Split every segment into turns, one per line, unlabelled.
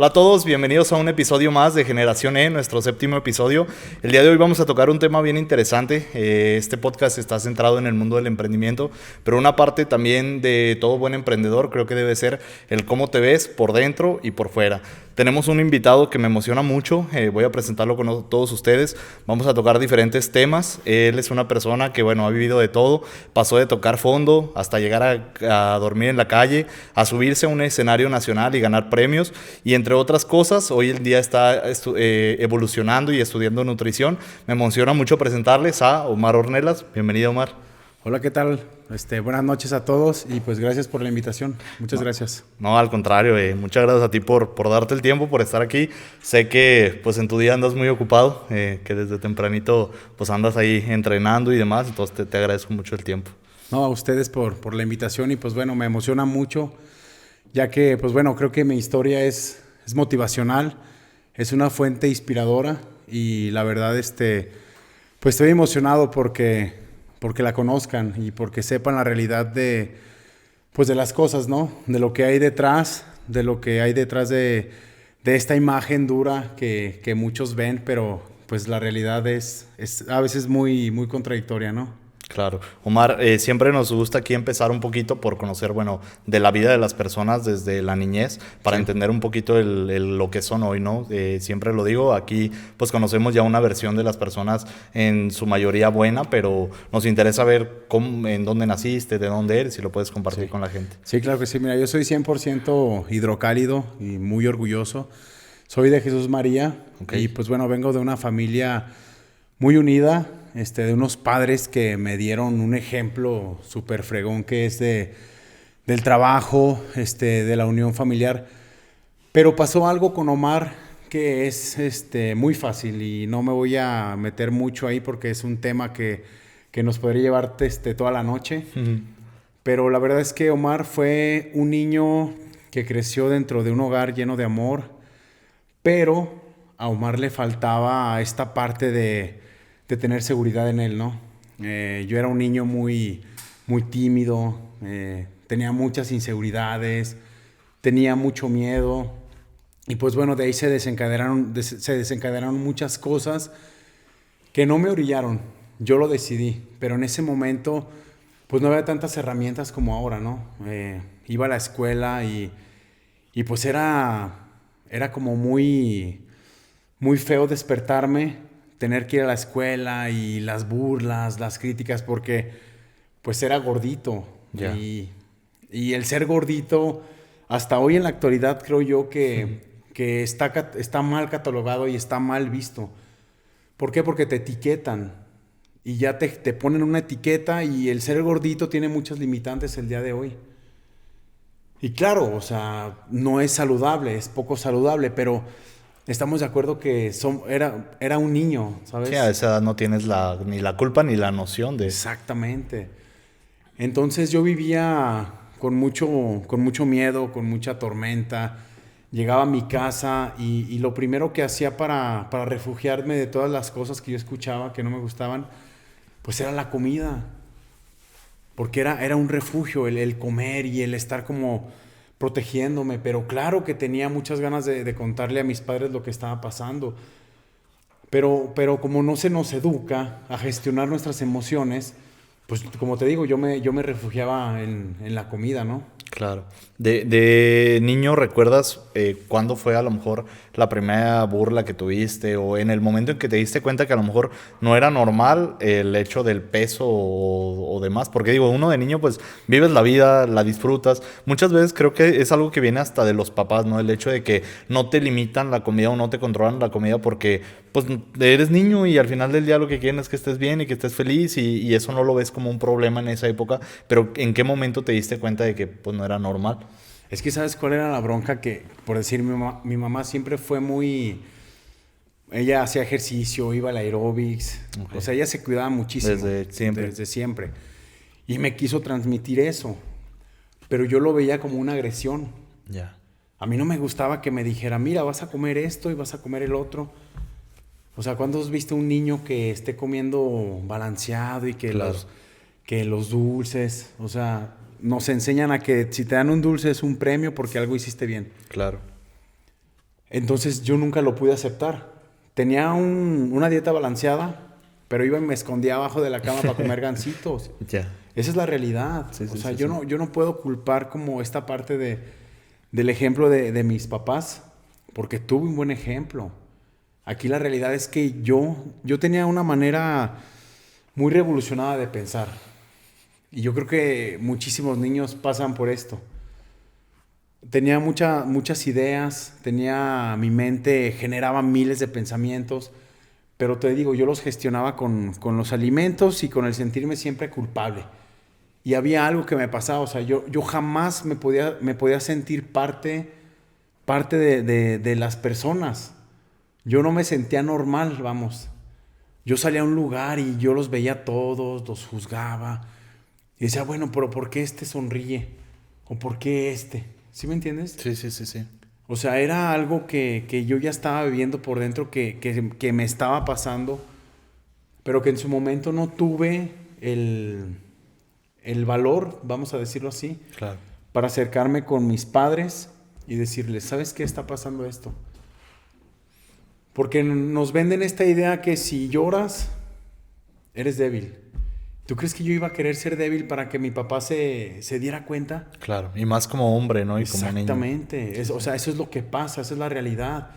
Hola a todos, bienvenidos a un episodio más de Generación E, nuestro séptimo episodio. El día de hoy vamos a tocar un tema bien interesante. Este podcast está centrado en el mundo del emprendimiento, pero una parte también de todo buen emprendedor creo que debe ser el cómo te ves por dentro y por fuera. Tenemos un invitado que me emociona mucho, voy a presentarlo con todos ustedes. Vamos a tocar diferentes temas. Él es una persona que, ha vivido de todo. Pasó de tocar fondo hasta llegar a dormir en la calle, a subirse a un escenario nacional y ganar premios. Y entre otras cosas, hoy en día está evolucionando y estudiando nutrición. Me emociona mucho presentarles a Omar Ornelas. Bienvenido, Omar.
Hola, ¿qué tal? Buenas noches a todos y pues gracias por la invitación. Muchas gracias.
No, al contrario, muchas gracias a ti por darte el tiempo, por estar aquí. Sé que pues en tu día andas muy ocupado, que desde tempranito pues andas ahí entrenando y demás, entonces te agradezco mucho el tiempo.
No, a ustedes por la invitación y pues me emociona mucho, ya que pues creo que mi historia es motivacional, es una fuente inspiradora y la verdad pues estoy emocionado porque la conozcan y porque sepan la realidad de las cosas, ¿no? De lo que hay detrás, de esta imagen dura que muchos ven, pero pues la realidad es a veces muy, muy contradictoria, ¿no?
Claro. Omar, siempre nos gusta aquí empezar un poquito por conocer, de la vida de las personas desde la niñez, para entender un poquito lo que son hoy, ¿no? Siempre lo digo, aquí pues conocemos ya una versión de las personas en su mayoría buena, pero nos interesa ver en dónde naciste, de dónde eres, si lo puedes compartir con la gente.
Sí, claro que sí. Mira, yo soy 100% hidrocálido y muy orgulloso. Soy de Jesús María y pues vengo de una familia muy unida, de unos padres que me dieron un ejemplo súper fregón que es del trabajo, de la unión familiar. Pero pasó algo con Omar que es muy fácil y no me voy a meter mucho ahí porque es un tema que nos podría llevar toda la noche. Uh-huh. Pero la verdad es que Omar fue un niño que creció dentro de un hogar lleno de amor, pero a Omar le faltaba esta parte de tener seguridad en él, ¿no? Yo era un niño muy, muy tímido, tenía muchas inseguridades, tenía mucho miedo y pues de ahí se desencadenaron muchas cosas que no me orillaron, yo lo decidí, pero en ese momento pues no había tantas herramientas como ahora, ¿no? Iba a la escuela y pues era como muy, muy feo despertarme, tener que ir a la escuela y las burlas, las críticas, porque pues era gordito. Yeah. Y el ser gordito, hasta hoy en la actualidad creo yo que está mal catalogado y está mal visto. ¿Por qué? Porque te etiquetan y ya te ponen una etiqueta y el ser gordito tiene muchas limitantes el día de hoy. Y claro, o sea, no es saludable, es poco saludable, pero estamos de acuerdo que era un niño, ¿sabes?
Sí, a esa edad no tienes ni la culpa ni la noción de...
Exactamente. Entonces yo vivía con mucho miedo, con mucha tormenta. Llegaba a mi casa y lo primero que hacía para refugiarme de todas las cosas que yo escuchaba que no me gustaban, pues era la comida. Porque era un refugio el comer y el estar como protegiéndome, pero claro que tenía muchas ganas de contarle a mis padres lo que estaba pasando, pero como no se nos educa a gestionar nuestras emociones, pues como te digo, yo me refugiaba en la comida, ¿no?
Claro. De niño, ¿recuerdas cuándo fue a lo mejor la primera burla que tuviste o en el momento en que te diste cuenta que a lo mejor no era normal el hecho del peso o demás? Porque digo, uno de niño pues vives la vida, la disfrutas. Muchas veces creo que es algo que viene hasta de los papás, ¿no? El hecho de que no te limitan la comida o no te controlan la comida porque pues eres niño y al final del día lo que quieren es que estés bien y que estés feliz y eso no lo ves como un problema en esa época. Pero ¿en qué momento te diste cuenta de que pues no era normal?
Es que ¿sabes cuál era la bronca? Que, por decir, mi mamá siempre fue muy... Ella hacía ejercicio, iba al aeróbics. Okay. O sea, ella se cuidaba muchísimo. Desde siempre. Y me quiso transmitir eso. Pero yo lo veía como una agresión.
Ya. Yeah.
A mí no me gustaba que me dijera, mira, vas a comer esto y vas a comer el otro. O sea, ¿cuándo has visto un niño que esté comiendo balanceado y que, claro, los dulces? O sea... Nos enseñan a que si te dan un dulce es un premio porque algo hiciste bien.
Claro.
Entonces yo nunca lo pude aceptar. Tenía una dieta balanceada, pero iba y me escondía abajo de la cama para comer gansitos.
Ya.
Esa es la realidad.
Sí,
o sea,
sí,
yo no puedo culpar como esta parte del ejemplo de mis papás, porque tuve un buen ejemplo. Aquí la realidad es que yo tenía una manera muy revolucionada de pensar. Y yo creo que muchísimos niños pasan por esto. Tenía muchas ideas, mi mente generaba miles de pensamientos, pero te digo, yo los gestionaba con los alimentos y con el sentirme siempre culpable. Y había algo que me pasaba, o sea, yo jamás me podía sentir parte de las personas. Yo no me sentía normal, vamos. Yo salía a un lugar y yo los veía todos, los juzgaba. Y decía, bueno, pero ¿por qué este sonríe? ¿O por qué este? ¿Sí me entiendes?
Sí.
O sea, era algo que yo ya estaba viviendo por dentro, que me estaba pasando, pero que en su momento no tuve el valor, vamos a decirlo así,
Claro.
para acercarme con mis padres y decirles, ¿sabes qué está pasando esto? Porque nos venden esta idea que si lloras, eres débil. ¿Tú crees que yo iba a querer ser débil para que mi papá se diera cuenta?
Claro. Y más como hombre, ¿no? Y como niño.
Exactamente. O sea, eso es lo que pasa, esa es la realidad.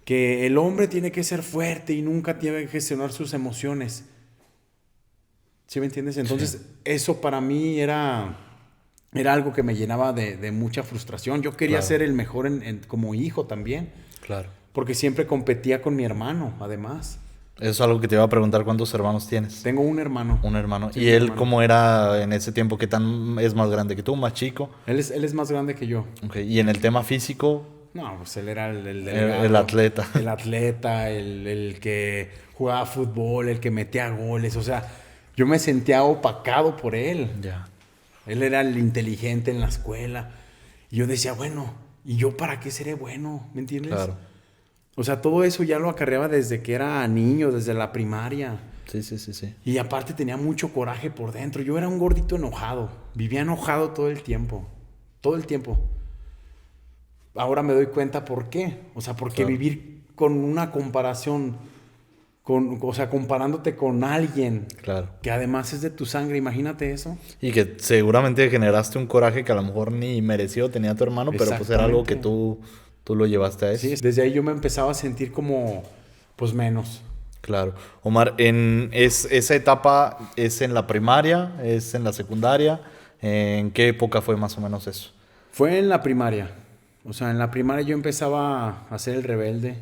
Que el hombre tiene que ser fuerte y nunca tiene que gestionar sus emociones. ¿Sí me entiendes? Entonces, eso para mí era algo que me llenaba de mucha frustración. Yo quería ser el mejor como hijo también.
Claro.
Porque siempre competía con mi hermano, además.
Eso es algo que te iba a preguntar, ¿cuántos hermanos tienes?
Tengo un hermano.
Un hermano.
Sí,
¿Y
un
él
hermano.
cómo era en ese tiempo? ¿Qué tan es más grande que tú, más chico?
Él es más grande que yo.
Okay. ¿Y en el tema físico?
No, pues él era el
El atleta.
El atleta, el que jugaba fútbol, el que metía goles. O sea, yo me sentía opacado por él.
Ya.
Él era el inteligente en la escuela. Y yo decía, bueno, ¿y yo para qué seré bueno? ¿Me entiendes?
Claro.
O sea, todo eso ya lo acarreaba desde que era niño, desde la primaria.
Sí.
Y aparte tenía mucho coraje por dentro. Yo era un gordito enojado. Vivía enojado todo el tiempo. Todo el tiempo. Ahora me doy cuenta por qué. O sea, porque vivir con una comparación, o sea, comparándote con alguien
Claro.
que además es de tu sangre, imagínate eso.
Y que seguramente generaste un coraje que a lo mejor ni mereció tenía tu hermano, pero pues era algo que tú lo llevaste a eso.
Sí, desde ahí yo me empezaba a sentir como, pues menos.
Claro. Omar, ¿esa etapa es en la primaria? ¿Es en la secundaria? ¿En qué época fue más o menos eso?
Fue en la primaria. O sea, en la primaria yo empezaba a ser el rebelde.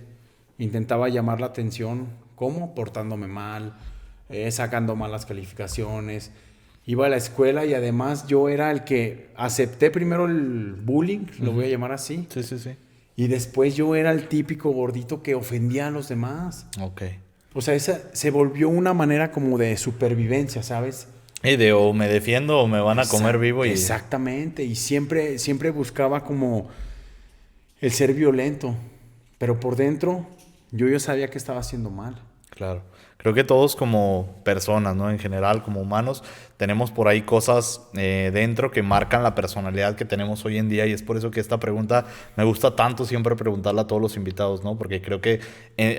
Intentaba llamar la atención. ¿Cómo? Portándome mal, sacando malas calificaciones. Iba a la escuela y además yo era el que acepté primero el bullying, lo voy a llamar así.
Sí.
Y después yo era el típico gordito que ofendía a los demás.
Ok.
O sea, esa se volvió una manera como de supervivencia, ¿sabes?
Y de o me defiendo o me van a comer vivo y...
Exactamente. Y siempre buscaba como el ser violento. Pero por dentro yo ya sabía que estaba haciendo mal.
Claro. Creo que todos como personas, ¿no? En general, como humanos, tenemos por ahí cosas dentro que marcan la personalidad que tenemos hoy en día y es por eso que esta pregunta me gusta tanto siempre preguntarla a todos los invitados, ¿no? Porque creo que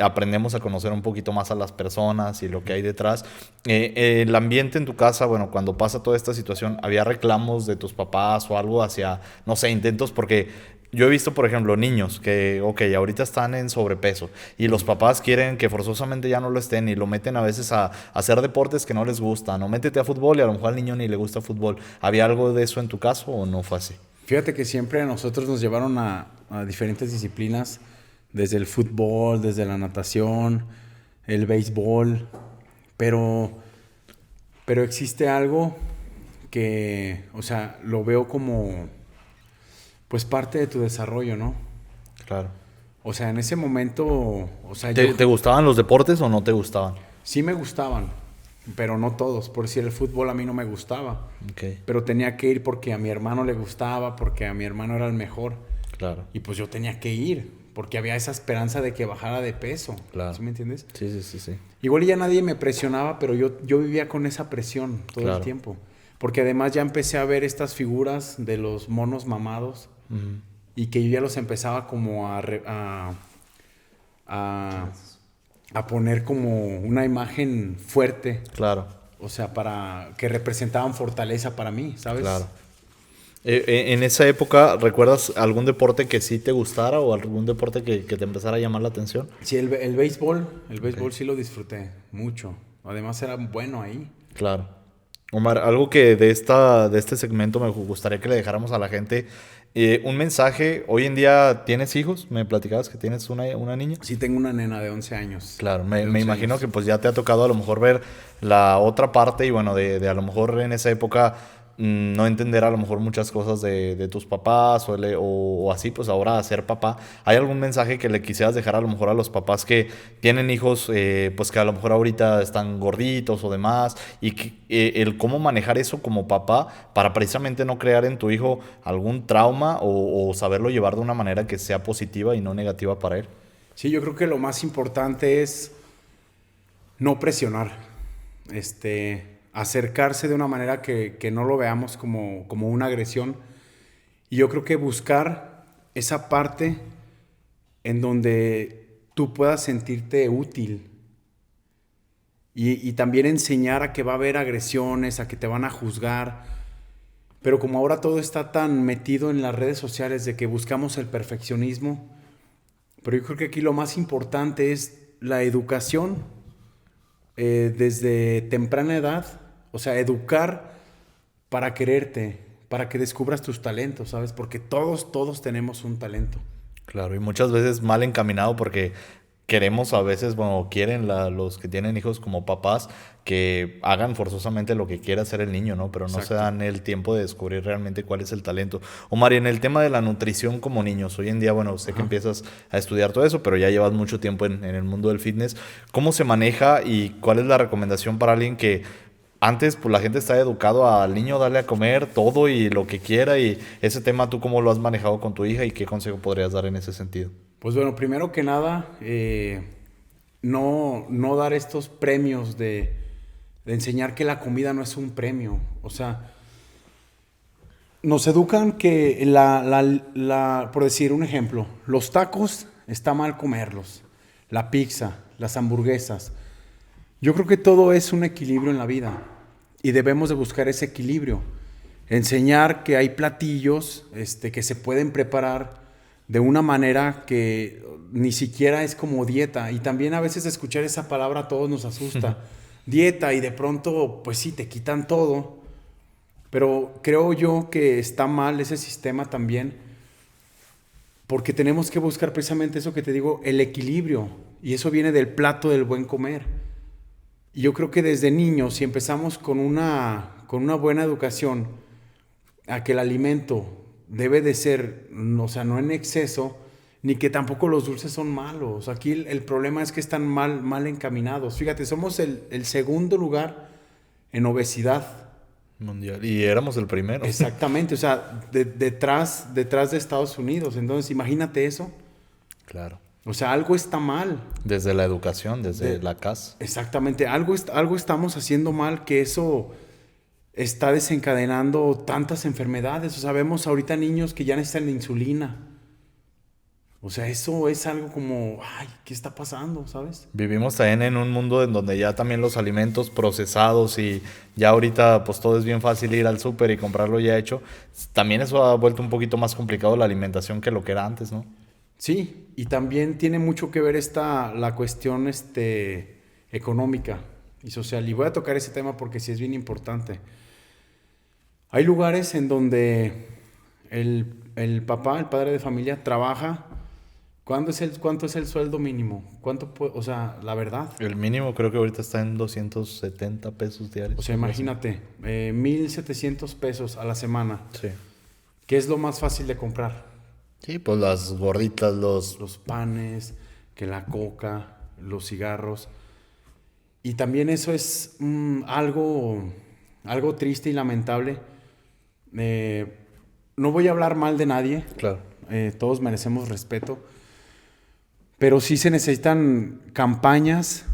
aprendemos a conocer un poquito más a las personas y lo que hay detrás. El ambiente en tu casa, bueno, cuando pasa toda esta situación, ¿había reclamos de tus papás o algo hacia, no sé, intentos? Porque... yo he visto, por ejemplo, niños que, ahorita están en sobrepeso y los papás quieren que forzosamente ya no lo estén y lo meten a veces a hacer deportes que no les gustan. O métete a fútbol y a lo mejor al niño ni le gusta fútbol. ¿Había algo de eso en tu caso o no fue así?
Fíjate que siempre a nosotros nos llevaron a diferentes disciplinas, desde el fútbol, desde la natación, el béisbol, pero existe algo que, o sea, lo veo como... pues parte de tu desarrollo, ¿no?
Claro.
O sea, en ese momento, o sea,
¿Te gustaban los deportes o no te gustaban?
sí me gustaban, pero no todos. Por decir, el fútbol a mí no me gustaba.
Okay.
Pero tenía que ir porque a mi hermano le gustaba, porque a mi hermano era el mejor.
Claro.
Y pues yo tenía que ir, porque había esa esperanza de que bajara de peso.
Claro.
¿Sí me entiendes?
Sí.
Igual ya nadie me presionaba, pero yo vivía con esa presión todo el tiempo. Porque además ya empecé a ver estas figuras de los monos mamados.
Uh-huh.
y que yo ya los empezaba como a poner como una imagen fuerte.
Claro.
O sea, para que representaban fortaleza para mí, ¿sabes?
Claro. En esa época, ¿recuerdas algún deporte que sí te gustara o algún deporte que te empezara a llamar la atención?
Sí, el béisbol. El béisbol sí lo disfruté mucho. Además era bueno ahí.
Claro. Omar, algo que de este segmento me gustaría que le dejáramos a la gente, un mensaje. Hoy en día, ¿tienes hijos? Me platicabas que tienes una niña.
Sí, tengo una nena de 11 años.
Claro,
De
me
11
imagino
años.
que pues ya te ha tocado a lo mejor ver la otra parte y bueno, de a lo mejor en esa época no entender a lo mejor muchas cosas de tus papás o así, pues ahora ser papá. ¿Hay algún mensaje que le quisieras dejar a lo mejor a los papás que tienen hijos, pues que a lo mejor ahorita están gorditos o demás y el cómo manejar eso como papá para precisamente no crear en tu hijo algún trauma o saberlo llevar de una manera que sea positiva y no negativa para él?
Sí, yo creo que lo más importante es no presionar. Acercarse de una manera que no lo veamos como una agresión. Y yo creo que buscar esa parte en donde tú puedas sentirte útil. Y también enseñar a que va a haber agresiones, a que te van a juzgar. Pero como ahora todo está tan metido en las redes sociales de que buscamos el perfeccionismo, pero yo creo que aquí lo más importante es la educación desde temprana edad. O sea, educar para quererte, para que descubras tus talentos, ¿sabes? Porque todos tenemos un talento.
Claro, y muchas veces mal encaminado porque queremos a veces, bueno, quieren los que tienen hijos como papás que hagan forzosamente lo que quiera hacer el niño, ¿no? Pero no se
Exacto.
dan el tiempo de descubrir realmente cuál es el talento. Omar, y en el tema de la nutrición como niños, hoy en día, bueno, sé que
Ajá.
empiezas a estudiar todo eso, pero ya llevas mucho tiempo en el mundo del fitness. ¿Cómo se maneja y cuál es la recomendación para alguien que antes, pues la gente está educado al niño darle a comer todo y lo que quiera y ese tema tú cómo lo has manejado con tu hija y qué consejo podrías dar en ese sentido?
Pues bueno, primero que nada, no dar estos premios de enseñar que la comida no es un premio. O sea, nos educan que por decir un ejemplo, los tacos está mal comerlos, la pizza, las hamburguesas. Yo creo que todo es un equilibrio en la vida y debemos de buscar ese equilibrio. Enseñar que hay platillos que se pueden preparar de una manera que ni siquiera es como dieta. Y también a veces escuchar esa palabra a todos nos asusta. Dieta y de pronto, pues sí, te quitan todo. Pero creo yo que está mal ese sistema también porque tenemos que buscar precisamente eso que te digo, el equilibrio. Y eso viene del plato del buen comer. Y yo creo que desde niños, si empezamos con una buena educación, a que el alimento debe de ser, o sea, no en exceso, ni que tampoco los dulces son malos. Aquí el problema es que están mal encaminados. Fíjate, somos el segundo lugar en obesidad.
Mundial. Y éramos el primero.
Exactamente, o sea, detrás de Estados Unidos. Entonces, imagínate eso.
Claro.
O sea, algo está mal.
Desde la educación, desde la casa.
Exactamente, algo estamos haciendo mal que eso está desencadenando tantas enfermedades. O sea, vemos ahorita niños que ya necesitan la insulina. O sea, eso es algo como, ay, ¿qué está pasando? ¿Sabes?
Vivimos también en un mundo en donde ya también los alimentos procesados y ya ahorita pues todo es bien fácil ir al súper y comprarlo ya hecho. También eso ha vuelto un poquito más complicado la alimentación que lo que era antes, ¿no?
Sí, y también tiene mucho que ver la cuestión económica y social. Y voy a tocar ese tema porque sí es bien importante. Hay lugares en donde el papá, el padre de familia, trabaja. ¿Cuánto es el sueldo mínimo? O sea, la verdad.
El mínimo creo que ahorita está en 270 pesos diarios.
O sea,
algo así.
imagínate, 1,700 pesos a la semana.
Sí.
¿Qué es lo más fácil de comprar?
Sí, pues las gorditas,
Los panes, que la coca, los cigarros. Y también eso es algo triste y lamentable. No voy a hablar mal de nadie.
Claro.
Todos merecemos respeto. Pero sí se necesitan campañas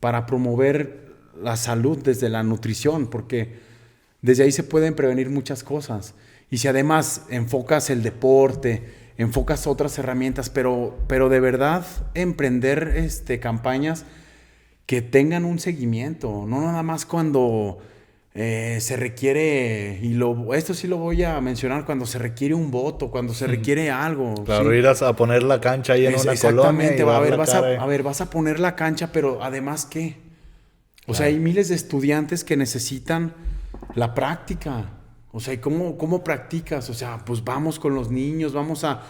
para promover la salud desde la nutrición, porque desde ahí se pueden prevenir muchas cosas. Y si además enfocas el deporte, enfocas otras herramientas, pero de verdad emprender campañas que tengan un seguimiento, no nada más cuando se requiere, esto sí lo voy a mencionar, cuando se requiere un voto, cuando se requiere algo.
Claro,
¿sí?
ir a poner la cancha ahí en una colonia.
Exactamente, vas a poner la cancha, pero además ¿qué? O sea, hay miles de estudiantes que necesitan la práctica. O sea, ¿y cómo practicas? O sea, pues vamos con los niños, vamos a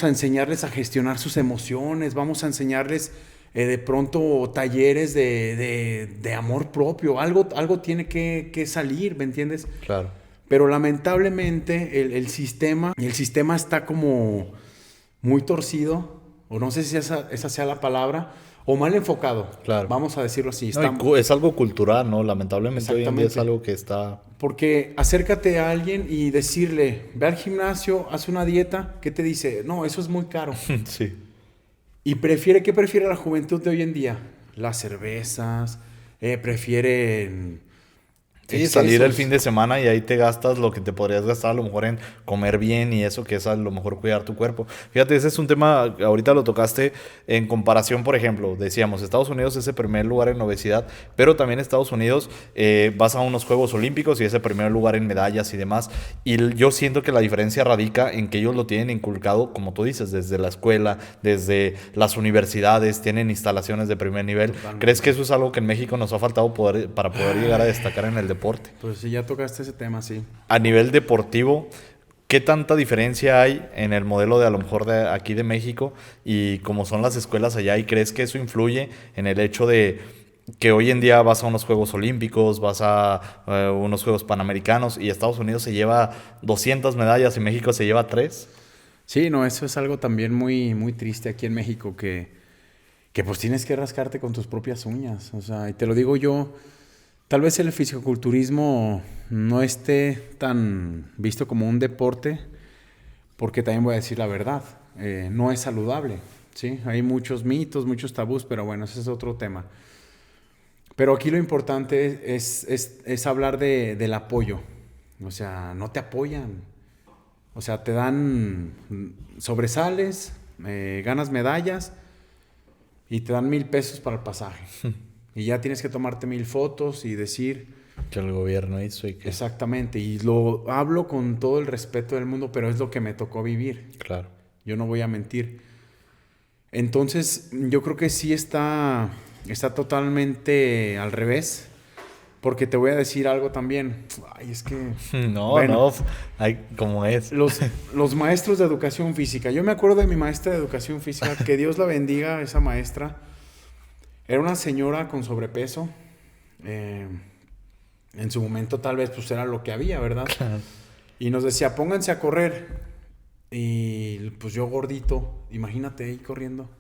enseñarles a gestionar sus emociones, vamos a enseñarles de pronto talleres de amor propio. Algo tiene que salir, ¿me entiendes?
Claro.
Pero lamentablemente el sistema está como muy torcido, o no sé si esa sea la palabra, o mal enfocado.
Claro.
Vamos a decirlo así.
No, es algo cultural, ¿no? Lamentablemente hoy en día es algo que está...
Porque acércate a alguien y decirle, ve al gimnasio, haz una dieta, ¿qué te dice? No, eso es muy caro.
Sí.
¿Y qué prefiere la juventud de hoy en día? Las cervezas, prefieren...
Sí, salir el fin de semana y ahí te gastas lo que te podrías gastar a lo mejor en comer bien y eso que es a lo mejor cuidar tu cuerpo. Fíjate, ese es un tema, ahorita lo tocaste en comparación, por ejemplo, decíamos, Estados Unidos es el primer lugar en obesidad, pero también Estados Unidos vas a unos Juegos Olímpicos y es el primer lugar en medallas y demás. Y yo siento que la diferencia radica en que ellos lo tienen inculcado, como tú dices, desde la escuela, desde las universidades, tienen instalaciones de primer nivel.
Totalmente.
¿Crees que eso es algo que en México nos ha faltado para poder llegar a destacar en el deporte?
Pues sí, ya tocaste ese tema, sí.
A nivel deportivo, ¿qué tanta diferencia hay en el modelo de a lo mejor de aquí de México y cómo son las escuelas allá? ¿Y crees que eso influye en el hecho de que hoy en día vas a unos Juegos Olímpicos, vas a unos Juegos Panamericanos y Estados Unidos se lleva 200 medallas y México se lleva 3?
Sí, no, eso es algo también muy, muy triste aquí en México, que pues tienes que rascarte con tus propias uñas. O sea, y te lo digo yo, tal vez el fisicoculturismo no esté tan visto como un deporte, porque también voy a decir la verdad, no es saludable, ¿sí? Hay muchos mitos, muchos tabús, pero bueno, ese es otro tema. Pero aquí lo importante es hablar del apoyo. O sea, no te apoyan. O sea, te dan sobresales, ganas medallas y te dan 1,000 pesos para el pasaje. Y ya tienes que tomarte 1,000 fotos y decir...
Que el gobierno hizo y que...
Exactamente. Y lo hablo con todo el respeto del mundo, pero es lo que me tocó vivir.
Claro.
Yo no voy a mentir. Entonces, yo creo que sí está totalmente al revés. Porque te voy a decir algo también. Ay, es que...
No,
bueno,
como es.
Los maestros de educación física. Yo me acuerdo de mi maestra de educación física. Que Dios la bendiga, esa maestra. Era una señora con sobrepeso. En su momento tal vez pues era lo que había, ¿verdad?
Claro.
Y nos decía, pónganse a correr. Y pues yo gordito, imagínate ahí corriendo.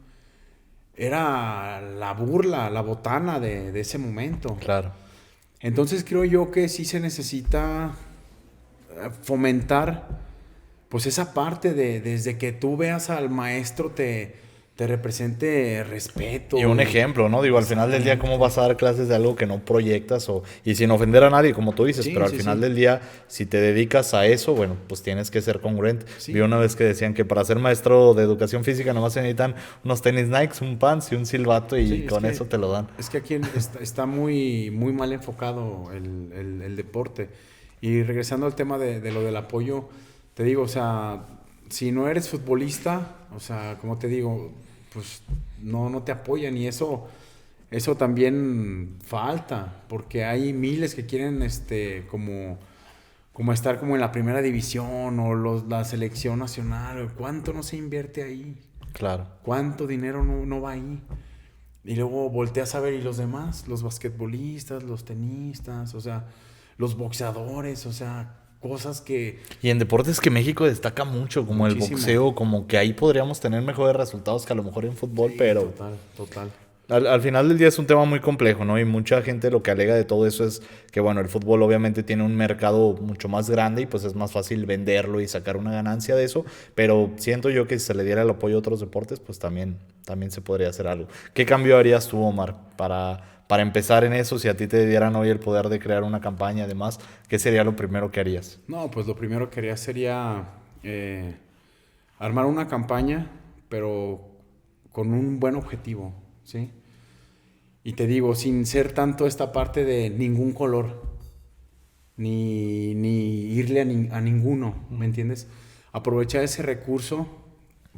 Era la burla, la botana de ese momento.
Claro.
Entonces creo yo que sí se necesita fomentar pues esa parte desde que tú veas al maestro te represente respeto.
Y un ejemplo, ¿no? Digo, al final del día, ¿cómo vas a dar clases de algo que no proyectas? Y sin ofender a nadie, como tú dices,
Sí,
pero al final del día, si te dedicas a eso, bueno, pues tienes que ser congruente.
Sí.
Vi una vez que decían que para ser maestro de educación física nomás se necesitan unos tenis Nike, un pants y un silbato y
Sí,
con eso te lo dan.
Es que aquí está muy, muy mal enfocado el deporte. Y regresando al tema de lo del apoyo, te digo, o sea, si no eres futbolista, o sea, como te digo, pues no te apoyan y eso también falta, porque hay miles que quieren como estar como en la primera división o la selección nacional. ¿Cuánto no se invierte ahí?
Claro.
¿Cuánto dinero no va ahí? Y luego volteas a ver y los demás, los basquetbolistas, los tenistas, o sea, los boxeadores, o sea, cosas que...
Y en deportes que México destaca mucho, como
Muchísimo.
el boxeo, como que ahí podríamos tener mejores resultados que a lo mejor en fútbol,
Sí,
pero...
Total.
Al final del día es un tema muy complejo, ¿no? Y mucha gente lo que alega de todo eso es que, bueno, el fútbol obviamente tiene un mercado mucho más grande y pues es más fácil venderlo y sacar una ganancia de eso, pero siento yo que si se le diera el apoyo a otros deportes, pues también se podría hacer algo. ¿Qué cambio harías tú, Omar, para empezar en eso? Si a ti te dieran hoy el poder de crear una campaña, además, ¿qué sería lo primero que harías?
No, pues lo primero que haría sería armar una campaña, pero con un buen objetivo, ¿sí? Y te digo, sin ser tanto esta parte de ningún color, ni irle a ninguno, ¿me entiendes? Aprovechar ese recurso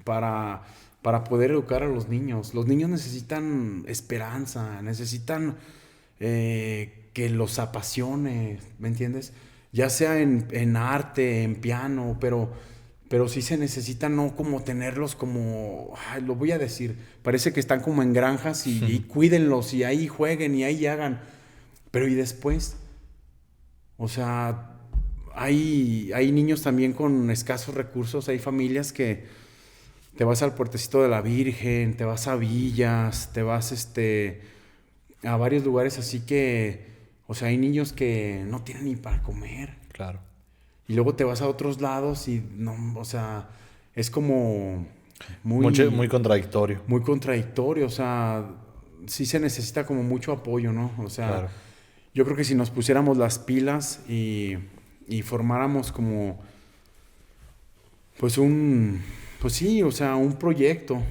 para, para poder educar a los niños. Los niños necesitan esperanza, necesitan que los apasione, ¿me entiendes? Ya sea en arte, en piano, pero sí se necesita no como tenerlos como, ay, lo voy a decir, parece que están como en granjas y cuídenlos y ahí jueguen y ahí hagan. Pero ¿y después? O sea, hay niños también con escasos recursos, hay familias que te vas al Puertecito de la Virgen, te vas a villas, te vas a varios lugares así que, o sea, hay niños que no tienen ni para comer.
Claro.
Y luego te vas a otros lados y no, o sea, es como muy,
Muy contradictorio.
muy contradictorio, o sea, sí se necesita como mucho apoyo, ¿no? O sea,
Claro.
yo creo que si nos pusiéramos las pilas y formáramos como, pues pues sí, o sea, un proyecto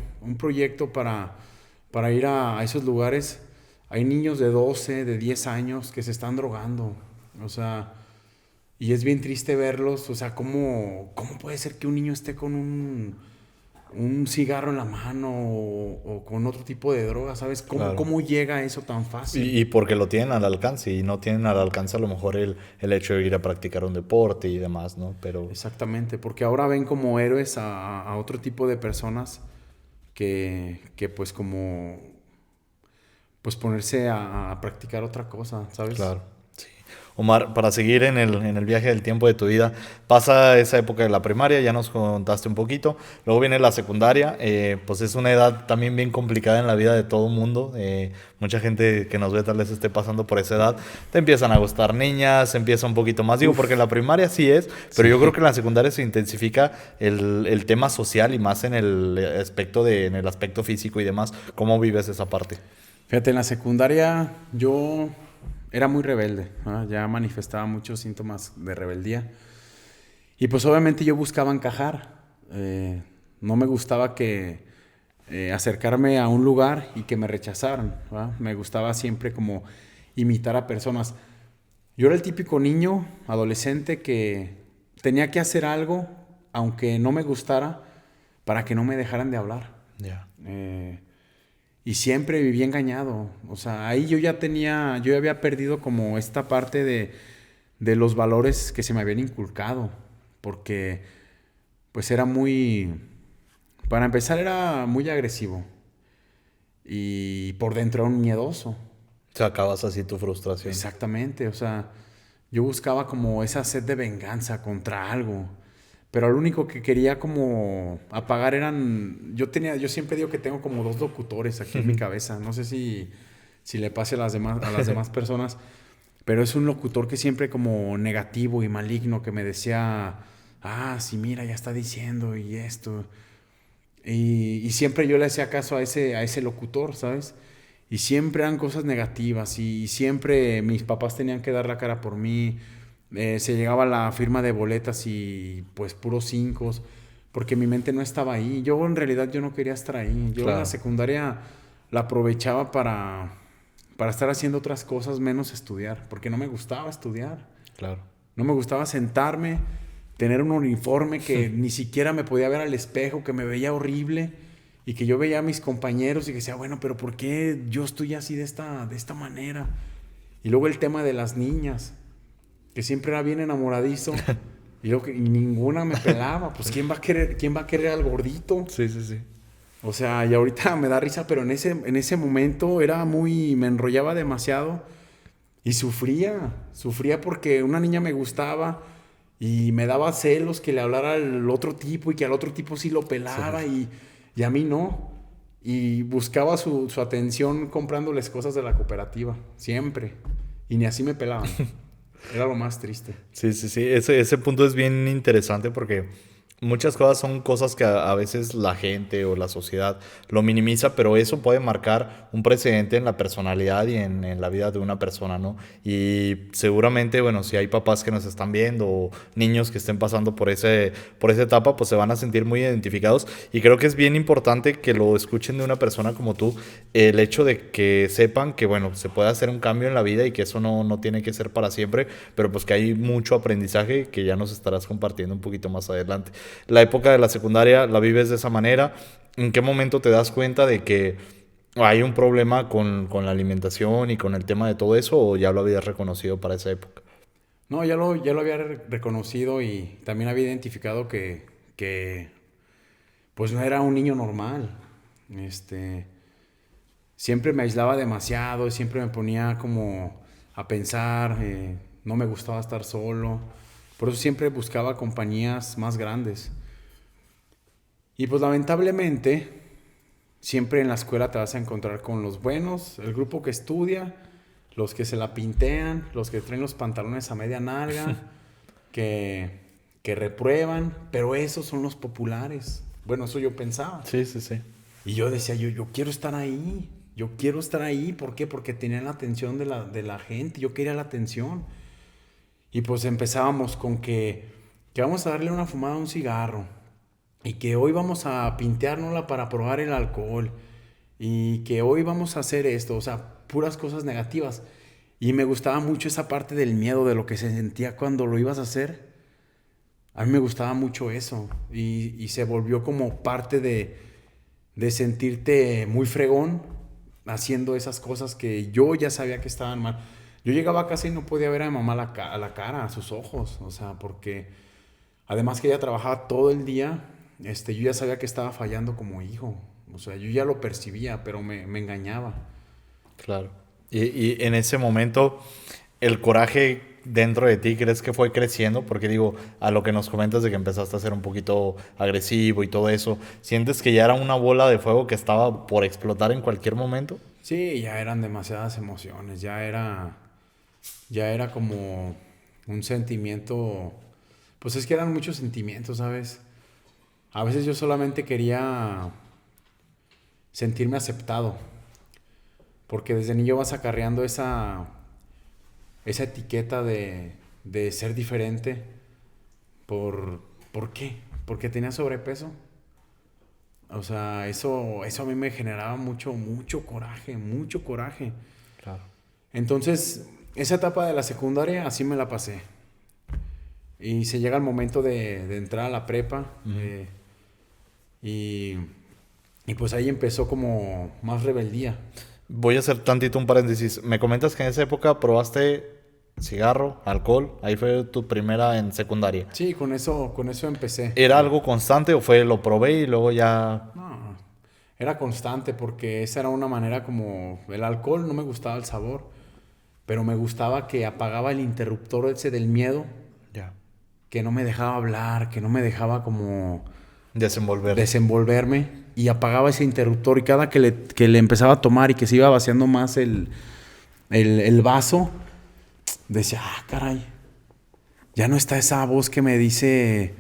para ir a esos lugares. Hay niños de 12, de 10 años que se están drogando, o sea, y es bien triste verlos, o sea, ¿cómo puede ser que un niño esté con un cigarro en la mano o con otro tipo de droga, ¿sabes?
Claro.
¿Cómo llega a eso tan fácil?
Y porque lo tienen al alcance y no tienen al alcance a lo mejor el hecho de ir a practicar un deporte y demás, ¿no? Pero
Exactamente, porque ahora ven como héroes a otro tipo de personas que pues como pues ponerse a practicar otra cosa, ¿sabes?
claro, sí. Omar, para seguir en el viaje del tiempo de tu vida, pasa esa época de la primaria, ya nos contaste un poquito, luego viene la secundaria, pues es una edad también bien complicada en la vida de todo mundo, mucha gente que nos ve tal vez esté pasando por esa edad, te empiezan a gustar niñas, empieza un poquito más, digo, porque en la primaria sí es, pero
Sí.
yo creo que en la secundaria se intensifica el tema social y más en en el aspecto físico y demás. ¿Cómo vives esa parte?
Fíjate, en la secundaria yo era muy rebelde, ¿no? Ya manifestaba muchos síntomas de rebeldía. Y pues obviamente yo buscaba encajar. No me gustaba acercarme a un lugar y que me rechazaran, ¿va? Me gustaba siempre como imitar a personas. Yo era el típico niño, adolescente, que tenía que hacer algo, aunque no me gustara, para que no me dejaran de hablar.
Ya.
Y siempre viví engañado. O sea, ahí yo ya había perdido como esta parte de los valores que se me habían inculcado. Porque, pues para empezar era muy agresivo. Y por dentro era un miedoso.
Sacabas así tu frustración.
Exactamente. O sea, yo buscaba como esa sed de venganza contra algo. Pero lo único que quería como apagar yo siempre digo que tengo como dos locutores aquí en mi cabeza. No sé si le pase a las demás personas, pero es un locutor que siempre como negativo y maligno que me decía, sí, mira, ya está diciendo y esto. Y siempre yo le hacía caso a ese locutor, ¿sabes? Y siempre eran cosas negativas y siempre mis papás tenían que dar la cara por mí. Se llegaba a la firma de boletas y pues puros cinco, porque mi mente no estaba ahí. Yo en realidad yo no quería estar ahí. Yo en la secundaria la aprovechaba para estar haciendo otras cosas menos estudiar, porque no me gustaba estudiar.
Claro.
No me gustaba sentarme, tener un uniforme que ni siquiera me podía ver al espejo, que me veía horrible y que yo veía a mis compañeros y que decía, bueno, pero ¿por qué yo estoy así de esta manera? Y luego el tema de las niñas, que siempre era bien enamoradizo y ninguna me pelaba. Pues ¿quién va a querer al gordito?
Sí, sí, sí.
O sea, y ahorita me da risa, pero en ese momento me enrollaba demasiado y sufría porque una niña me gustaba y me daba celos que le hablara al otro tipo y que al otro tipo sí lo pelara y a mí no. y buscaba su atención comprándoles cosas de la cooperativa, siempre. Y ni así me pelaban. Era lo más triste.
Sí, sí, sí. Ese punto es bien interesante porque muchas cosas son cosas que a veces la gente o la sociedad lo minimiza, pero eso puede marcar un precedente en la personalidad y en la vida de una persona, ¿no? Y seguramente, bueno, si hay papás que nos están viendo o niños que estén pasando por esa etapa, pues se van a sentir muy identificados. Y creo que es bien importante que lo escuchen de una persona como tú, el hecho de que sepan que, bueno, se puede hacer un cambio en la vida y que eso no tiene que ser para siempre, pero pues que hay mucho aprendizaje que ya nos estarás compartiendo un poquito más adelante. La época de la secundaria la vives de esa manera. ¿En qué momento te das cuenta de que hay un problema con la alimentación y con el tema de todo eso, o ya lo habías reconocido para esa época?
No, ya lo había reconocido y también había identificado que pues no era un niño normal. Siempre me aislaba demasiado, siempre me ponía como a pensar, no me gustaba estar solo. Por eso siempre buscaba compañías más grandes. Y pues lamentablemente, siempre en la escuela te vas a encontrar con los buenos, el grupo que estudia, los que se la pintean, los que traen los pantalones a media nalga, que, que reprueban, pero esos son los populares. Bueno, eso yo pensaba.
Sí, sí, sí.
Y yo decía, yo quiero estar ahí, yo quiero estar ahí. ¿Por qué? Porque tenían la atención de la gente, yo quería la atención. Y pues empezábamos con que vamos a darle una fumada a un cigarro y que hoy vamos a pinteárnosla para probar el alcohol y que hoy vamos a hacer esto, o sea, puras cosas negativas. Y me gustaba mucho esa parte del miedo, de lo que se sentía cuando lo ibas a hacer. A mí me gustaba mucho eso y se volvió como parte de sentirte muy fregón haciendo esas cosas que yo ya sabía que estaban mal. Yo llegaba a casa y no podía ver a mi mamá a la cara, a sus ojos, o sea, porque además que ella trabajaba todo el día, yo ya sabía que estaba fallando como hijo, o sea, yo ya lo percibía, pero me engañaba.
Claro. Y en ese momento, el coraje dentro de ti, ¿crees que fue creciendo? Porque digo, a lo que nos comentas de que empezaste a ser un poquito agresivo y todo eso, ¿sientes que ya era una bola de fuego que estaba por explotar en cualquier momento?
Sí, ya eran demasiadas emociones, ya era como un sentimiento, pues es que eran muchos sentimientos, ¿sabes? A veces yo solamente quería sentirme aceptado, porque desde niño vas acarreando esa etiqueta de ser diferente. ¿Por qué? Porque tenía sobrepeso. O sea, eso a mí me generaba mucho coraje, mucho coraje.
Claro.
Entonces, esa etapa de la secundaria así me la pasé. Y se llega el momento de entrar a la prepa.
Ujú.
Y, y pues ahí empezó como más rebeldía.
Voy a hacer tantito un paréntesis. Me comentas que en esa época probaste cigarro, alcohol. Ahí fue tu primera en secundaria.
Sí, con eso empecé.
¿Era algo constante o fue lo probé y luego ya?
No, era constante porque esa era una manera como... El alcohol no me gustaba el sabor, pero me gustaba que apagaba el interruptor ese del miedo,
Ya.
que no me dejaba hablar, que no me dejaba como
Desenvolver.
desenvolverme, y apagaba ese interruptor y cada que le empezaba a tomar y que se iba vaciando más el vaso, decía, caray, ya no está esa voz que me dice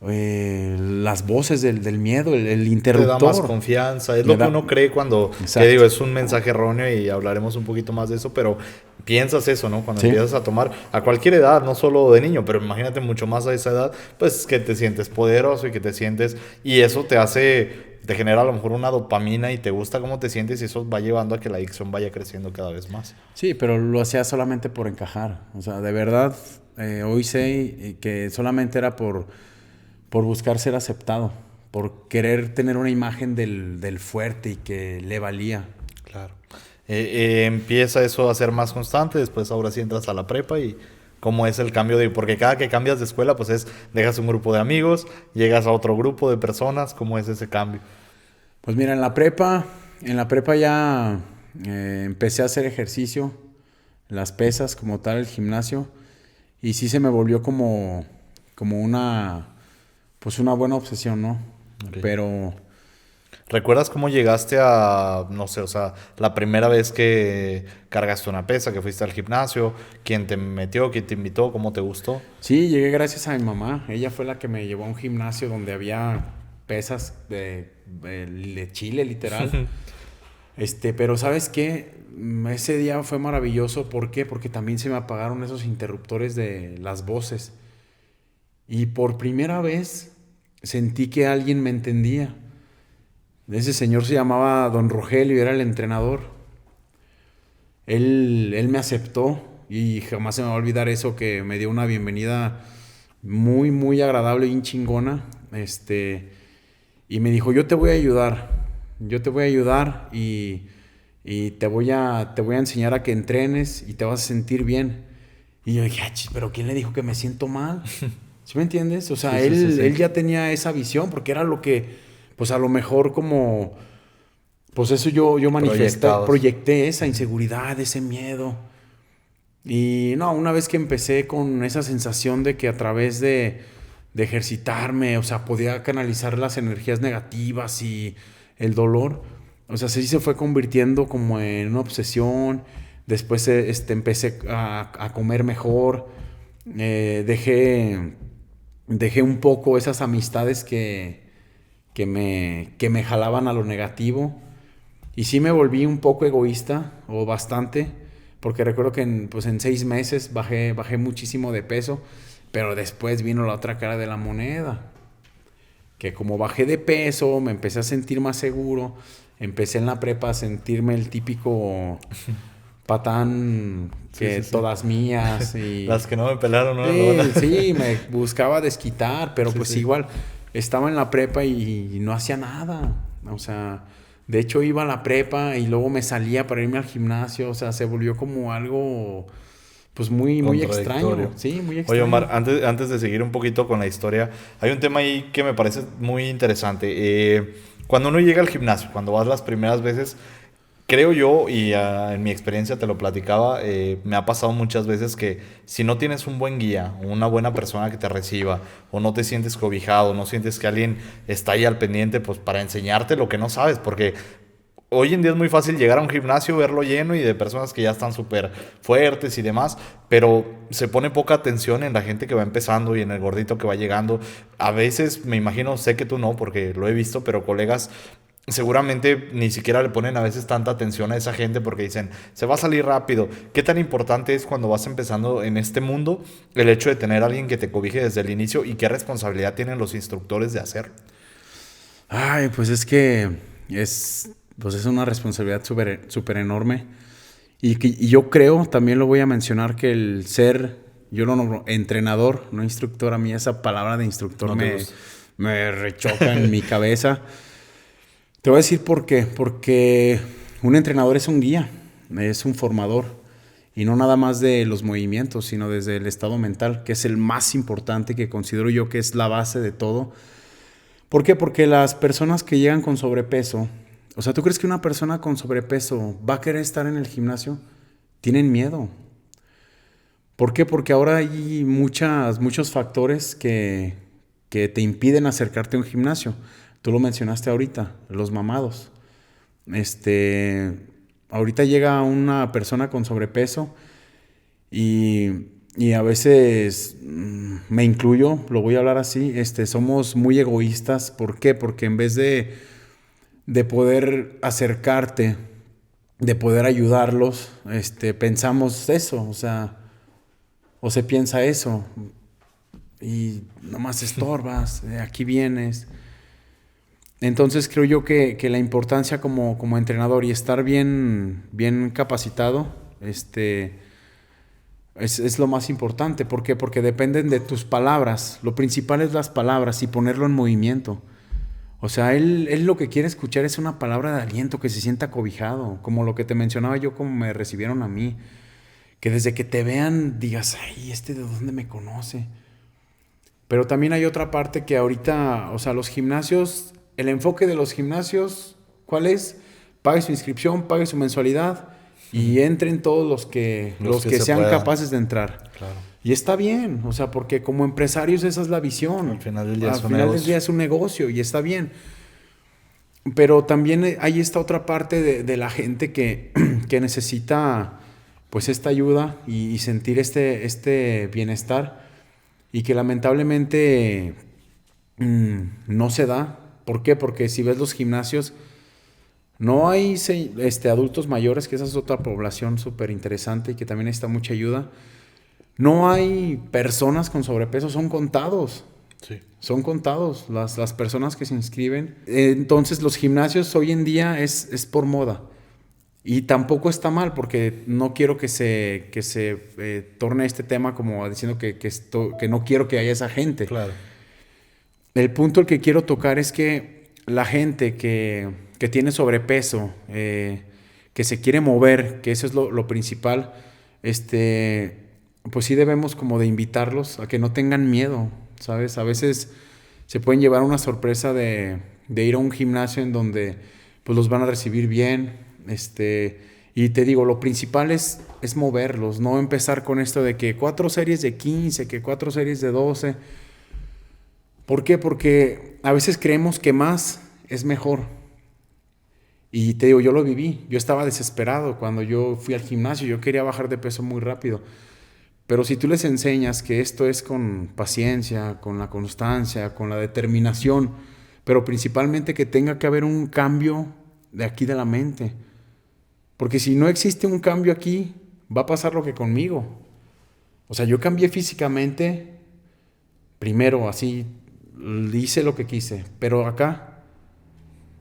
las voces del miedo, el
Te da más
interruptor.
confianza. Es
Me
lo que
da-
uno cree cuando, que
Exacto.
digo, es un mensaje erróneo y hablaremos un poquito más de eso, pero piensas eso, ¿no? Cuando
Sí.
empiezas a tomar a cualquier edad, no solo de niño, pero imagínate mucho más a esa edad, pues que te sientes poderoso y que te sientes, y eso te genera a lo mejor una dopamina y te gusta cómo te sientes y eso va llevando a que la adicción vaya creciendo cada vez más.
Sí, pero lo hacía solamente por encajar. O sea, de verdad, hoy sé que solamente era por buscar ser aceptado, por querer tener una imagen del fuerte y que le valía.
Claro. Empieza eso a ser más constante, después ahora sí entras a la prepa y cómo es el cambio porque cada que cambias de escuela, pues dejas un grupo de amigos, llegas a otro grupo de personas, ¿cómo es ese cambio?
Pues mira, en la prepa ya empecé a hacer ejercicio, las pesas como tal, el gimnasio, y sí se me volvió como una buena obsesión, ¿no?
Ok.
Pero
¿Recuerdas cómo llegaste a, no sé, o sea, la primera vez que cargaste una pesa, que fuiste al gimnasio? ¿Quién te metió? ¿Quién te invitó? ¿Cómo te gustó?
Sí, llegué gracias a mi mamá. Ella fue la que me llevó a un gimnasio donde había pesas de chile, literal. Pero ¿sabes qué? Ese día fue maravilloso. ¿Por qué? Porque también se me apagaron esos interruptores de las voces. Y por primera vez sentí que alguien me entendía. Ese señor se llamaba Don Rogelio, era el entrenador. Él me aceptó y jamás se me va a olvidar eso, que me dio una bienvenida muy, muy agradable y chingona. Y me dijo, yo te voy a ayudar y te voy a enseñar a que entrenes y te vas a sentir bien. Y yo dije, pero ¿quién le dijo que me siento mal? ¿Sí me entiendes? O sea,
Sí, sí, sí,
él
sí.
ya tenía esa visión, porque era lo que, pues a lo mejor como, pues eso yo
Proyectabas.
proyecté esa inseguridad, ese miedo. Y no, una vez que empecé con esa sensación de que a través de ejercitarme, o sea, podía canalizar las energías negativas y el dolor, o sea, sí se fue convirtiendo como en una obsesión. Después empecé a comer mejor, dejé un poco esas amistades que me jalaban a lo negativo. Y sí me volví un poco egoísta, o bastante, porque recuerdo que en 6 meses bajé muchísimo de peso, pero después vino la otra cara de la moneda, que como bajé de peso, me empecé a sentir más seguro, empecé en la prepa a sentirme el típico patán
Sí,
que
sí, sí.
todas mías y...
Las que no me pelaron, ¿no?
Sí, sí, me buscaba desquitar, pero
Sí,
pues
sí.
igual estaba en la prepa y no hacía nada. O sea, de hecho iba a la prepa y luego me salía para irme al gimnasio. O sea, se volvió como algo, pues muy, muy extraño.
Contradictorio.
Sí, muy
Oye, Omar,
extraño.
antes de seguir un poquito con la historia, hay un tema ahí que me parece muy interesante. Cuando uno llega al gimnasio, cuando vas las primeras veces, creo yo, y en mi experiencia te lo platicaba, me ha pasado muchas veces que si no tienes un buen guía, una buena persona que te reciba, o no te sientes cobijado, no sientes que alguien está ahí al pendiente, pues para enseñarte lo que no sabes, porque hoy en día es muy fácil llegar a un gimnasio, verlo lleno y de personas que ya están súper fuertes y demás, pero se pone poca atención en la gente que va empezando y en el gordito que va llegando. A veces, me imagino, sé que tú no, porque lo he visto, pero colegas seguramente ni siquiera le ponen a veces tanta atención a esa gente porque dicen, se va a salir rápido. ¿Qué tan importante es cuando vas empezando en este mundo el hecho de tener a alguien que te cobije desde el inicio y qué responsabilidad tienen los instructores de hacerlo?
Ay, pues es que pues es una responsabilidad súper súper enorme. Y yo creo, también lo voy a mencionar, que el ser, yo lo nombro entrenador, no instructor, a mí esa palabra de instructor
No te gusta.
me rechoca en mi cabeza. Te voy a decir por qué. Porque un entrenador es un guía, es un formador. Y no nada más de los movimientos, sino desde el estado mental, que es el más importante, que considero yo que es la base de todo. ¿Por qué? Porque las personas que llegan con sobrepeso, o sea, ¿tú crees que una persona con sobrepeso va a querer estar en el gimnasio? Tienen miedo. ¿Por qué? Porque ahora hay muchos factores que te impiden acercarte a un gimnasio. Tú lo mencionaste ahorita, los mamados. Este, ahorita llega una persona con sobrepeso y a veces me incluyo, lo voy a hablar así, somos muy egoístas. ¿Por qué? Porque en vez de poder acercarte, de poder ayudarlos, pensamos eso, o sea, o se piensa eso, y nomás estorbas, aquí vienes. Entonces creo yo que la importancia como entrenador y estar bien capacitado, es lo más importante. ¿Por qué? Porque dependen de tus palabras. Lo principal es las palabras y ponerlo en movimiento. O sea, él lo que quiere escuchar es una palabra de aliento, que se sienta cobijado, como lo que te mencionaba yo, como me recibieron a mí. Que desde que te vean digas, ay, ¿de dónde me conoce? Pero también hay otra parte que ahorita, o sea, los gimnasios, el enfoque de los gimnasios, ¿cuál es? Pague su inscripción, pague su mensualidad y entren todos los que
se
sean
puedan.
capaces de entrar.
Claro.
Y está bien, o sea, porque como empresarios esa es la visión.
Al final del día
Al
es un
final del
negocio.
día es un negocio y está bien. Pero también hay esta otra parte de la gente que necesita pues esta ayuda y sentir este bienestar y que lamentablemente no se da. ¿Por qué? Porque si ves los gimnasios, no hay adultos mayores, que esa es otra población súper interesante y que también necesita mucha ayuda. No hay personas con sobrepeso, son contados.
Sí.
Son contados las personas que se inscriben. Entonces los gimnasios hoy en día es por moda. Y tampoco está mal, porque no quiero que se torne este tema como diciendo que no quiero que haya esa gente.
Claro.
El punto al que quiero tocar es que la gente que tiene sobrepeso, que se quiere mover, que eso es lo principal, pues sí debemos como de invitarlos a que no tengan miedo, ¿sabes? A veces se pueden llevar una sorpresa de ir a un gimnasio en donde pues los van a recibir bien, y te digo, lo principal es moverlos, no empezar con esto de que 4 series de 15, que 4 series de 12. ¿Por qué? Porque a veces creemos que más es mejor. Y te digo, yo lo viví. Yo estaba desesperado cuando yo fui al gimnasio. Yo quería bajar de peso muy rápido. Pero si tú les enseñas que esto es con paciencia, con la constancia, con la determinación, pero principalmente que tenga que haber un cambio de aquí de la mente. Porque si no existe un cambio aquí, va a pasar lo que conmigo. O sea, yo cambié físicamente, primero así, hice lo que quise, pero acá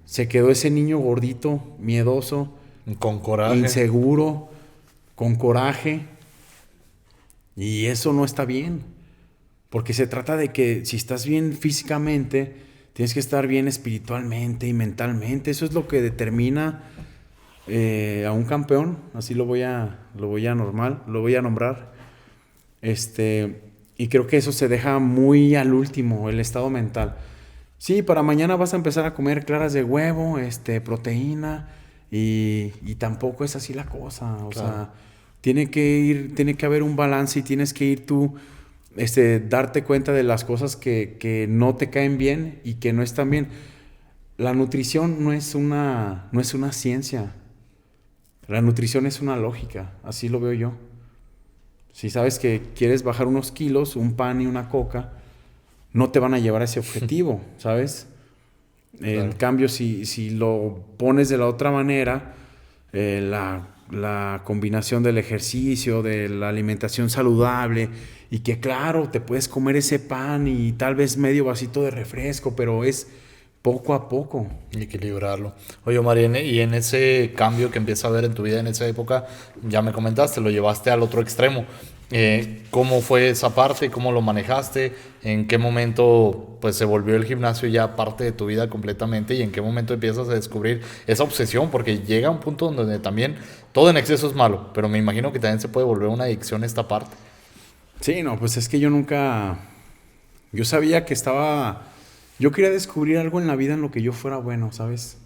se quedó ese niño gordito, miedoso,
con coraje,
inseguro, con coraje, y eso no está bien, porque se trata de que si estás bien físicamente, tienes que estar bien espiritualmente y mentalmente. Eso es lo que determina a un campeón, así lo voy a nombrar. Y creo que eso se deja muy al último, el estado mental. Sí, para mañana vas a empezar a comer claras de huevo, proteína, y tampoco es así la cosa. O sea, tiene que haber un balance y tienes que ir tú, darte cuenta de las cosas que no te caen bien y que no están bien. La nutrición no es una ciencia. La nutrición es una lógica, así lo veo yo. Si sabes que quieres bajar unos kilos, un pan y una coca no te van a llevar a ese objetivo, ¿sabes? Claro. En cambio, si lo pones de la otra manera, la combinación del ejercicio, de la alimentación saludable, y que claro, te puedes comer ese pan y tal vez medio vasito de refresco, pero es poco a poco.
Y equilibrarlo. Oye, Omar, y en ese cambio que empieza a haber en tu vida en esa época, ya me comentaste, lo llevaste al otro extremo. ¿Cómo fue esa parte? ¿Cómo lo manejaste? ¿En qué momento pues se volvió el gimnasio ya parte de tu vida completamente? ¿Y en qué momento empiezas a descubrir esa obsesión? Porque llega un punto donde también todo en exceso es malo, pero me imagino que también se puede volver una adicción esta parte.
Sí, no, pues es que yo sabía que yo quería descubrir algo en la vida en lo que yo fuera bueno, ¿sabes?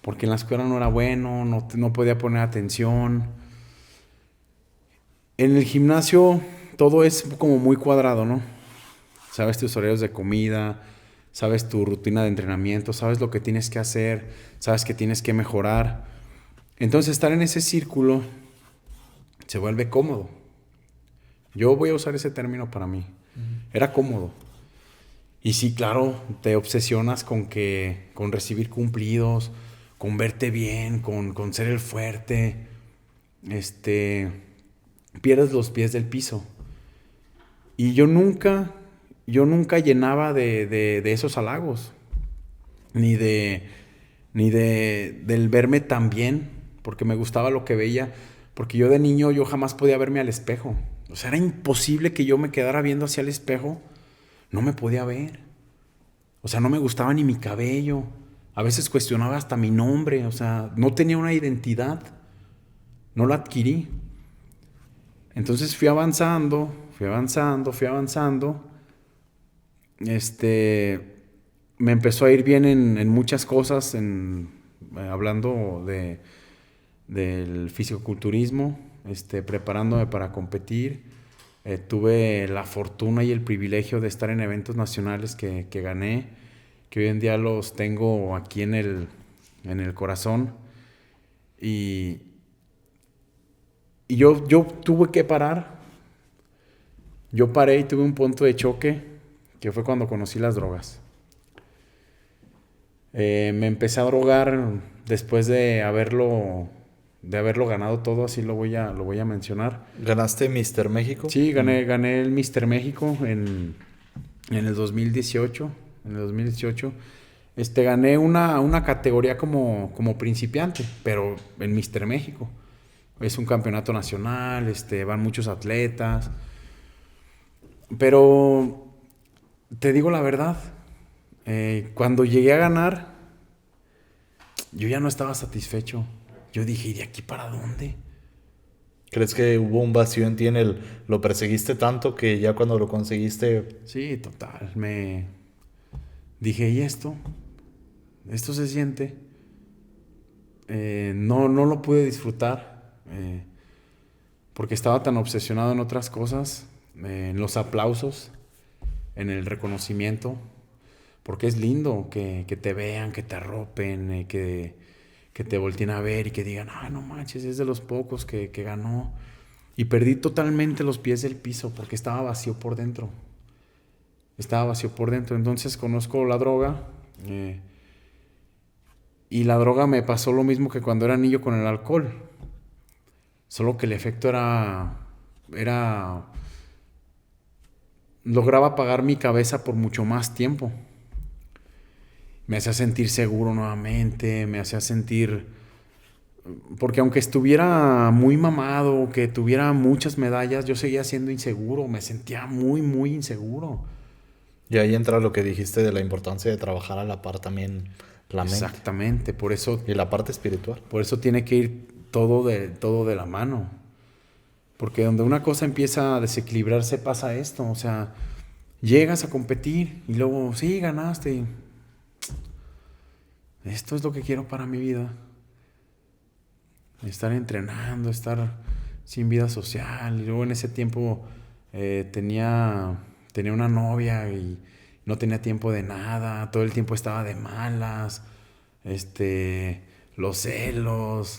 Porque en la escuela no era bueno, no podía poner atención. En el gimnasio todo es como muy cuadrado, ¿no? Sabes tus horarios de comida, sabes tu rutina de entrenamiento, sabes lo que tienes que hacer, sabes que tienes que mejorar. Entonces estar en ese círculo se vuelve cómodo. Yo voy a usar ese término para mí. Era cómodo. Y sí, claro, te obsesionas con recibir cumplidos, con verte bien, con ser el fuerte. Pierdes los pies del piso. Y yo nunca llenaba de esos halagos. Ni del verme tan bien, porque me gustaba lo que veía. Porque yo de niño, yo jamás podía verme al espejo. O sea, era imposible que yo me quedara viendo hacia el espejo. No me podía ver. O sea, no me gustaba ni mi cabello. A veces cuestionaba hasta mi nombre. O sea, no tenía una identidad. No la adquirí. Entonces fui avanzando. Me empezó a ir bien en muchas cosas, hablando del fisicoculturismo, preparándome para competir. Tuve la fortuna y el privilegio de estar en eventos nacionales que gané, que hoy en día los tengo aquí en el corazón. Y yo tuve que parar. Yo paré y tuve un punto de choque, que fue cuando conocí las drogas. Me empecé a drogar después de haberlo ganado todo, así lo voy a mencionar.
¿Ganaste Mr. México?
Sí, gané el Mr. México en el 2018. En el 2018. Gané una categoría como principiante, pero en Mr. México. Es un campeonato nacional, van muchos atletas. Pero te digo la verdad, cuando llegué a ganar, yo ya no estaba satisfecho. Yo dije, ¿y de aquí para dónde?
¿Crees que hubo un vacío en ti lo perseguiste tanto que ya cuando lo conseguiste?
Sí, total. Me dije, ¿y esto? ¿Esto se siente? No lo pude disfrutar porque estaba tan obsesionado en otras cosas, en los aplausos, en el reconocimiento, porque es lindo que te vean, que te arropen, que te volteen a ver y que digan, ay, no manches, es de los pocos que ganó. Y perdí totalmente los pies del piso porque estaba vacío por dentro. Entonces conozco la droga. Y la droga me pasó lo mismo que cuando era niño con el alcohol. Solo que el efecto era lograba apagar mi cabeza por mucho más tiempo. Me hacía sentir seguro nuevamente, me hacía sentir... Porque aunque estuviera muy mamado, que tuviera muchas medallas, yo seguía siendo inseguro, me sentía muy, muy inseguro.
Y ahí entra lo que dijiste de la importancia de trabajar a la par también la mente.
Exactamente, por eso...
Y la parte espiritual.
Por eso tiene que ir todo de la mano. Porque donde una cosa empieza a desequilibrarse pasa esto. O sea, llegas a competir y luego, sí, ganaste. Esto es lo que quiero para mi vida. Estar entrenando, estar sin vida social. Y luego en ese tiempo tenía una novia y no tenía tiempo de nada. Todo el tiempo estaba de malas. Los celos,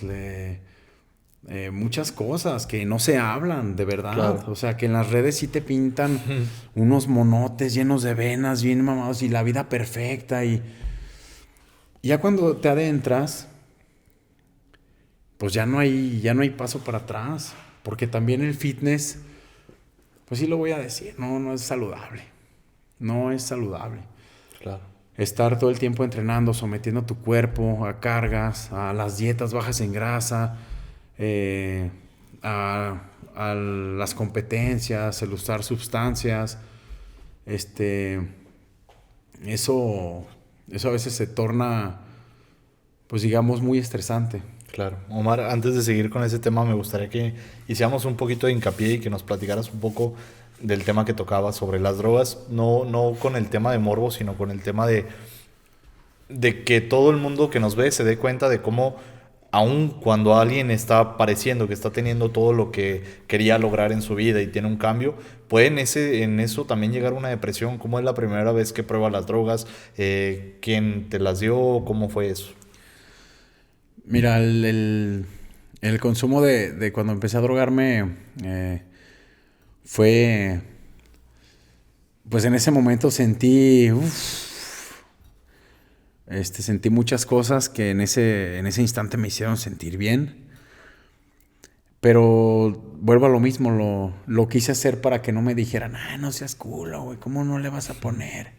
muchas cosas que no se hablan, de verdad. Claro. O sea, que en las redes sí te pintan unos monotes llenos de venas, bien mamados, y la vida perfecta. Y ya cuando te adentras, pues ya no hay paso para atrás. Porque también el fitness, pues sí lo voy a decir, no es saludable. No es saludable.
Claro.
Estar todo el tiempo entrenando, sometiendo tu cuerpo a cargas, a las dietas bajas en grasa, a las competencias, el usar sustancias, eso a veces se torna, pues digamos, muy estresante.
Claro. Omar, antes de seguir con ese tema, me gustaría que hiciéramos un poquito de hincapié y que nos platicaras un poco del tema que tocaba sobre las drogas, no con el tema de morbo, sino con el tema de que todo el mundo que nos ve se dé cuenta de cómo, aun cuando alguien está pareciendo que está teniendo todo lo que quería lograr en su vida y tiene un cambio, puede en eso también llegar a una depresión. ¿Cómo es la primera vez que prueba las drogas? ¿Quién te las dio? ¿Cómo fue eso?
Mira, el consumo de cuando empecé a drogarme fue... Pues en ese momento sentí muchas cosas que en ese instante me hicieron sentir bien. Pero vuelvo a lo mismo, lo quise hacer para que no me dijeran, no seas culo, güey, ¿cómo no le vas a poner?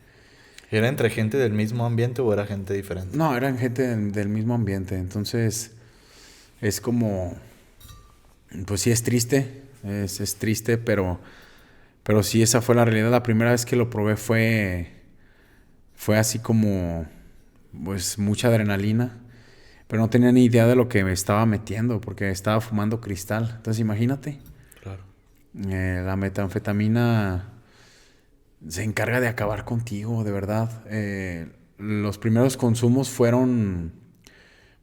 ¿Era entre gente del mismo ambiente o era gente diferente?
No, eran gente del mismo ambiente. Entonces, es como... Pues sí, es triste. Es triste, pero sí, esa fue la realidad. La primera vez que lo probé fue así como... Pues mucha adrenalina. Pero no tenía ni idea de lo que me estaba metiendo, porque estaba fumando cristal. Entonces, imagínate.
Claro.
La metanfetamina se encarga de acabar contigo, de verdad. Los primeros consumos fueron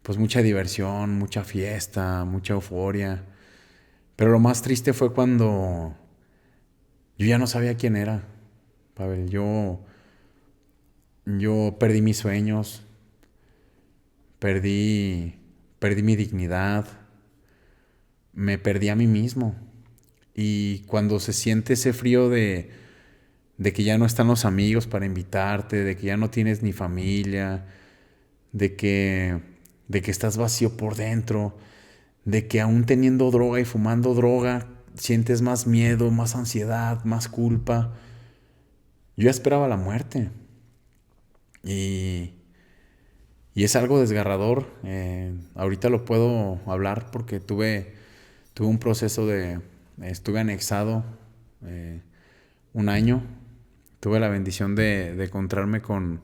pues mucha diversión, mucha fiesta, mucha euforia. Pero lo más triste fue cuando yo ya no sabía quién era, Pavel. Yo Yo perdí mis sueños, perdí mi dignidad, me perdí a mí mismo. Y cuando se siente ese frío de que ya no están los amigos para invitarte, de que ya no tienes ni familia, de que estás vacío por dentro, de que aún teniendo droga y fumando droga, sientes más miedo, más ansiedad, más culpa. Yo ya esperaba la muerte. Y es algo desgarrador. Ahorita lo puedo hablar porque tuve un proceso estuve anexado 1 año. Tuve la bendición de encontrarme con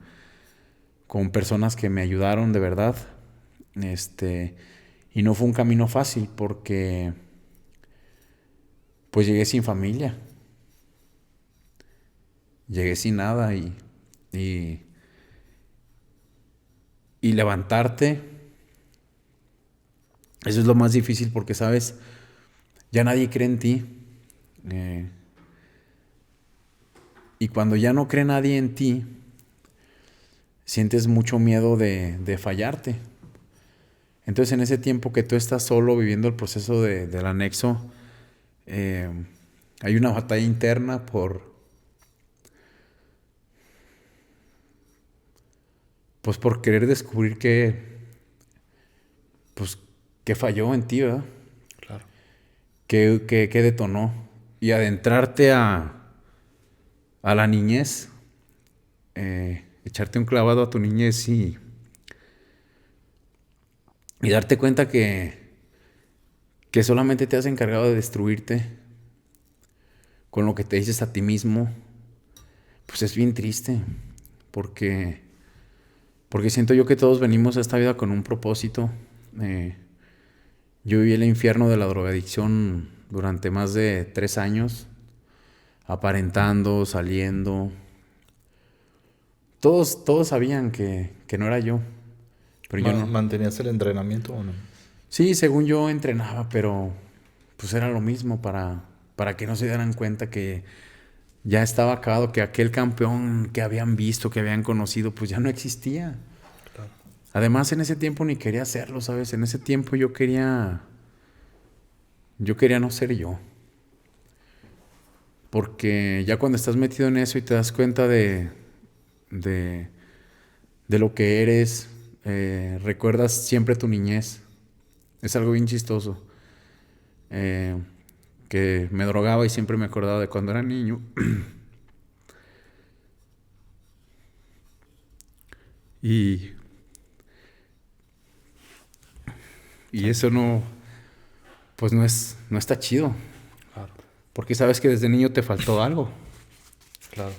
personas que me ayudaron de verdad. Y no fue un camino fácil porque pues llegué sin familia. Llegué sin nada y levantarte, eso es lo más difícil porque, ¿sabes? Ya nadie cree en ti. Y cuando ya no cree nadie en ti, sientes mucho miedo de fallarte. Entonces, en ese tiempo que tú estás solo viviendo el proceso del anexo, hay una batalla interna por querer descubrir qué falló en ti, ¿verdad?
Claro.
¿Qué detonó? Y adentrarte a la niñez, echarte un clavado a tu niñez y darte cuenta que solamente te has encargado de destruirte con lo que te dices a ti mismo, pues es bien triste, porque siento yo que todos venimos a esta vida con un propósito. Yo viví el infierno de la drogadicción durante más de 3 años, aparentando, saliendo. Todos sabían que no era yo, pero yo no.
¿Mantenías el entrenamiento o no?
Sí, según yo entrenaba, pero pues era lo mismo para que no se dieran cuenta que ya estaba acabado, que aquel campeón que habían visto, que habían conocido, pues ya no existía.
Claro.
Además, en ese tiempo ni quería hacerlo, ¿sabes? En ese tiempo yo quería no ser yo. Porque ya cuando estás metido en eso y te das cuenta de lo que eres, recuerdas siempre tu niñez. Es algo bien chistoso. Que me drogaba y siempre me acordaba de cuando era niño. y eso no está chido.
Claro.
Porque sabes que desde niño te faltó algo.
Claro.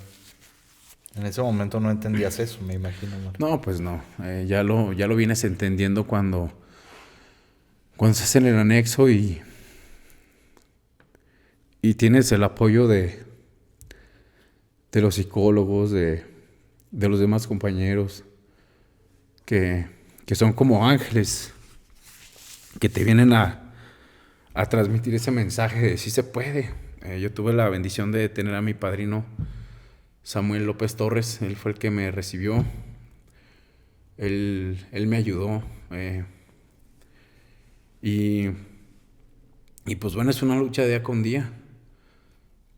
En ese momento no entendías eso, me imagino, Mario.
No, pues no. Ya lo vienes entendiendo cuando estás en el anexo y tienes el apoyo de los psicólogos, de los demás compañeros, que son como ángeles, que te vienen a transmitir ese mensaje de sí se puede. Yo tuve la bendición de tener a mi padrino Samuel López Torres. Él fue el que me recibió. Él me ayudó. Y pues bueno, es una lucha día con día.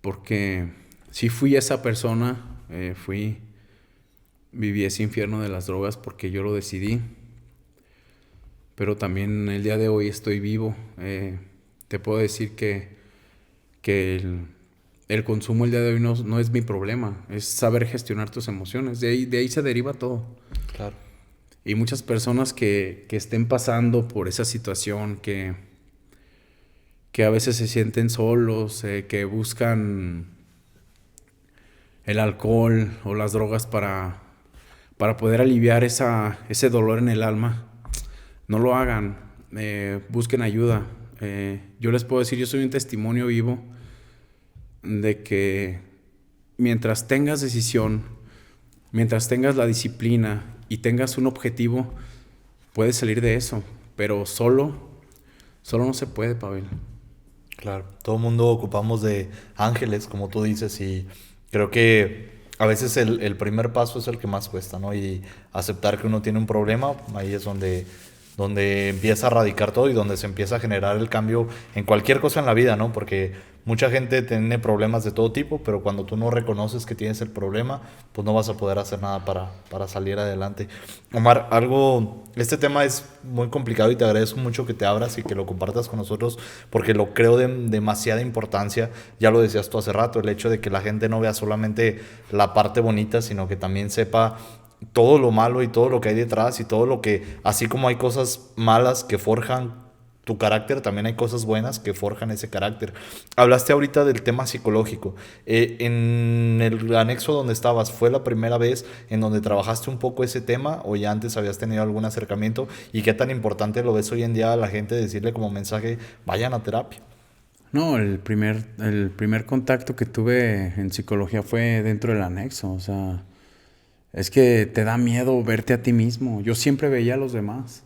Porque sí fui esa persona. Viví ese infierno de las drogas porque yo lo decidí. Pero también el día de hoy estoy vivo. Te puedo decir que el consumo el día de hoy no es mi problema. Es saber gestionar tus emociones. De ahí se deriva todo.
Claro.
Y muchas personas que estén pasando por esa situación, que a veces se sienten solos, que buscan el alcohol o las drogas para poder aliviar ese dolor en el alma, no lo hagan. Busquen ayuda. Yo les puedo decir, yo soy un testimonio vivo de que mientras tengas decisión, mientras tengas la disciplina y tengas un objetivo, puedes salir de eso. Pero solo no se puede, Pavel.
Claro, todo el mundo ocupamos de ángeles, como tú dices, y creo que a veces el primer paso es el que más cuesta, ¿no? Y aceptar que uno tiene un problema, ahí es donde empieza a radicar todo y donde se empieza a generar el cambio en cualquier cosa en la vida, ¿no? Porque mucha gente tiene problemas de todo tipo, pero cuando tú no reconoces que tienes el problema, pues no vas a poder hacer nada para salir adelante. Omar, este tema es muy complicado y te agradezco mucho que te abras y que lo compartas con nosotros porque lo creo de demasiada importancia. Ya lo decías tú hace rato, el hecho de que la gente no vea solamente la parte bonita, sino que también sepa todo lo malo y todo lo que hay detrás y todo lo que, así como hay cosas malas que forjan tu carácter, también hay cosas buenas que forjan ese carácter. Hablaste ahorita del tema psicológico. En el anexo donde estabas, ¿fue la primera vez en donde trabajaste un poco ese tema o ya antes habías tenido algún acercamiento? ¿Y qué tan importante lo ves hoy en día a la gente decirle como mensaje, vayan a terapia?
No, el primer contacto que tuve en psicología fue dentro del anexo. O sea, es que te da miedo verte a ti mismo. Yo siempre veía a los demás,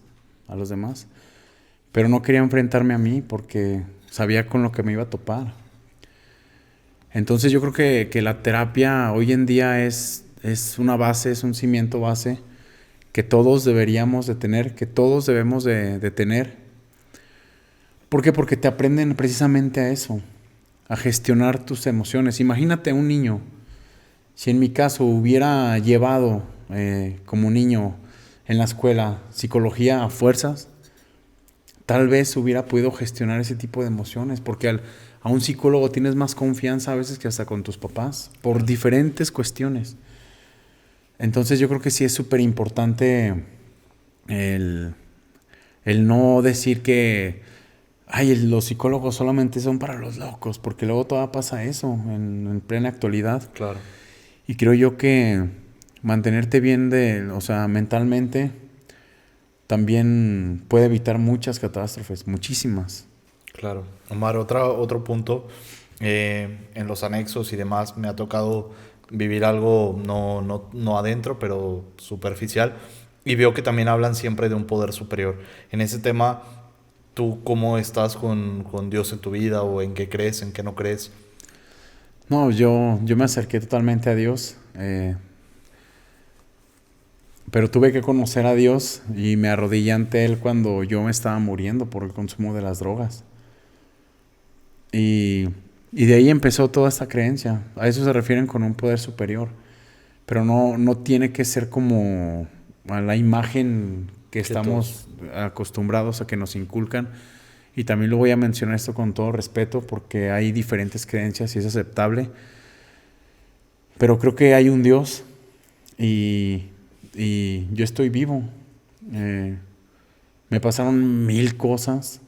pero no quería enfrentarme a mí porque sabía con lo que me iba a topar. Entonces yo creo que la terapia hoy en día es una base, es un cimiento base que todos deberíamos de tener, que todos debemos de tener. ¿Por qué? Porque te aprenden precisamente a eso, a gestionar tus emociones. Imagínate un niño. Si en mi caso hubiera llevado como niño en la escuela psicología a fuerzas, tal vez hubiera podido gestionar ese tipo de emociones, porque a un psicólogo tienes más confianza a veces que hasta con tus papás, por diferentes cuestiones. Entonces yo creo que sí es súper importante el no decir que los psicólogos solamente son para los locos, porque luego todavía pasa eso en plena actualidad.
Claro.
Y creo yo que mantenerte bien o sea, mentalmente también puede evitar muchas catástrofes, muchísimas.
Claro. Omar, otro punto, en los anexos y demás me ha tocado vivir algo no adentro, pero superficial. Y veo que también hablan siempre de un poder superior. En ese tema, ¿tú cómo estás con Dios en tu vida o en qué crees, en qué no crees?
No, yo me acerqué totalmente a Dios, pero tuve que conocer a Dios y me arrodillé ante Él cuando yo me estaba muriendo por el consumo de las drogas. Y de ahí empezó toda esta creencia. A eso se refieren con un poder superior, pero no tiene que ser como a la imagen que estamos acostumbrados a que nos inculcan. Y también lo voy a mencionar esto con todo respeto porque hay diferentes creencias y es aceptable. Pero creo que hay un Dios y yo estoy vivo. Me pasaron mil cosas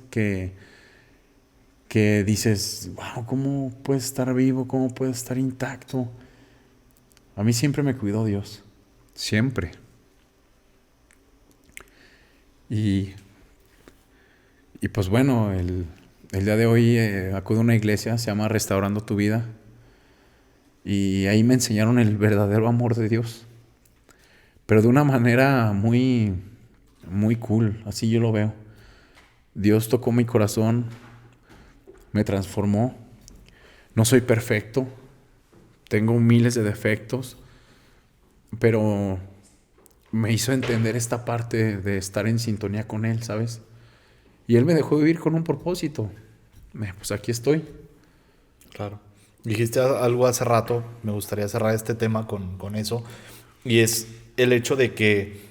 que dices, wow, ¿cómo puedes estar vivo? ¿Cómo puedes estar intacto? A mí siempre me cuidó Dios. Siempre. Y pues bueno, el día de hoy acudo a una iglesia, se llama Restaurando tu Vida. Y ahí me enseñaron el verdadero amor de Dios. Pero de una manera muy, muy cool, así yo lo veo. Dios tocó mi corazón, me transformó. No soy perfecto, tengo miles de defectos, pero me hizo entender esta parte de estar en sintonía con Él, ¿sabes? Y Él me dejó vivir con un propósito. Pues aquí estoy.
Claro. Dijiste algo hace rato, me gustaría cerrar este tema con eso, y es el hecho de que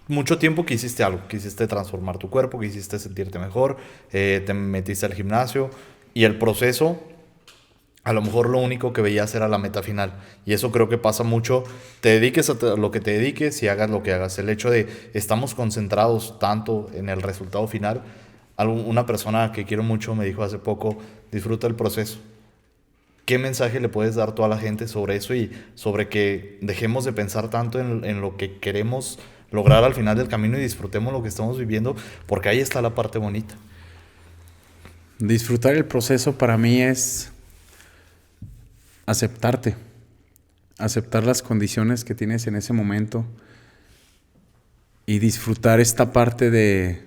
mucho tiempo quisiste algo, quisiste transformar tu cuerpo, quisiste sentirte mejor, te metiste al gimnasio y el proceso, a lo mejor lo único que veías era la meta final. Y eso creo que pasa mucho, te dediques a lo que te dediques y hagas lo que hagas. El hecho de estamos concentrados tanto en el resultado final. Una persona que quiero mucho me dijo hace poco, disfruta el proceso. ¿Qué mensaje le puedes dar tú a la gente sobre eso y sobre que dejemos de pensar tanto en lo que queremos lograr al final del camino y disfrutemos lo que estamos viviendo? Porque ahí está la parte bonita.
Disfrutar el proceso para mí es aceptarte, aceptar las condiciones que tienes en ese momento y disfrutar esta parte de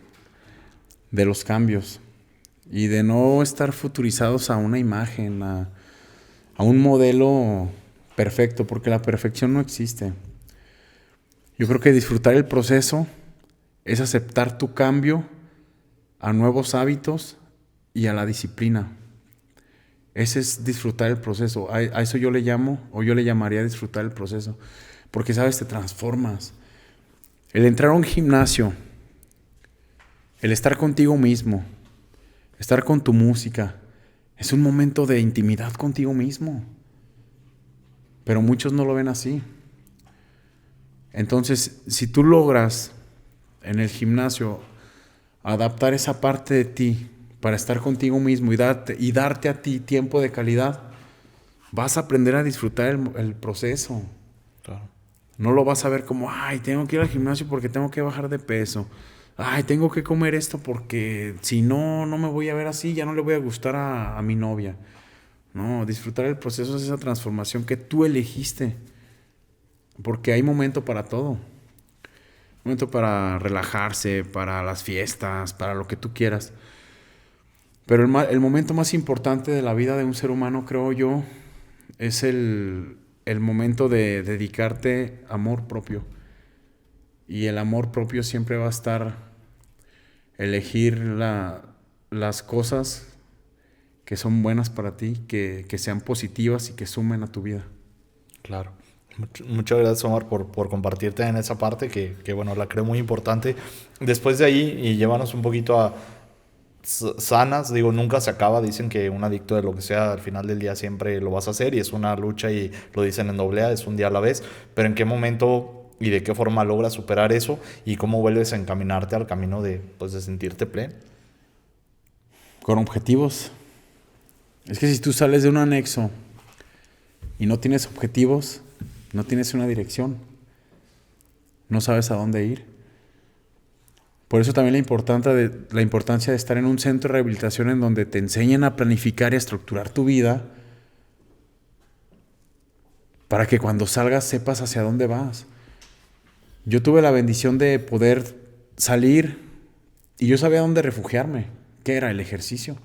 los cambios y de no estar futurizados a una imagen, a un modelo perfecto, porque la perfección no existe. Yo creo que disfrutar el proceso es aceptar tu cambio a nuevos hábitos y a la disciplina. Ese es disfrutar el proceso. A eso yo le llamo, o yo le llamaría disfrutar el proceso. Porque, ¿sabes? Te transformas. El entrar a un gimnasio, el estar contigo mismo, estar con tu música, es un momento de intimidad contigo mismo. Pero muchos no lo ven así. Entonces, si tú logras en el gimnasio adaptar esa parte de ti para estar contigo mismo y darte a ti tiempo de calidad, vas a aprender a disfrutar el proceso.
Claro.
No lo vas a ver como, ay, tengo que ir al gimnasio porque tengo que bajar de peso. Ay, tengo que comer esto porque si no, no me voy a ver así, ya no le voy a gustar a mi novia. No, disfrutar el proceso es esa transformación que tú elegiste. Porque hay momento para todo. Momento para relajarse, para las fiestas, para lo que tú quieras. Pero el momento más importante de la vida de un ser humano, creo yo, es el momento de dedicarte amor propio. Y el amor propio siempre va a estar elegir las cosas que son buenas para ti, que sean positivas y que sumen a tu vida.
Claro. Muchas gracias, Omar, por compartirte en esa parte que, bueno, la creo muy importante. Después de ahí, y llévanos un poquito a sanas, digo, nunca se acaba. Dicen que un adicto de lo que sea, al final del día siempre lo vas a hacer y es una lucha y lo dicen en AA, es un día a la vez. Pero ¿en qué momento y de qué forma logras superar eso y cómo vuelves a encaminarte al camino de, pues, de sentirte pleno?
Con objetivos. Es que si tú sales de un anexo y no tienes objetivos, no tienes una dirección, no sabes a dónde ir. Por eso también la importancia de estar en un centro de rehabilitación en donde te enseñen a planificar y a estructurar tu vida para que cuando salgas sepas hacia dónde vas. Yo tuve la bendición de poder salir y yo sabía dónde refugiarme, que era el ejercicio.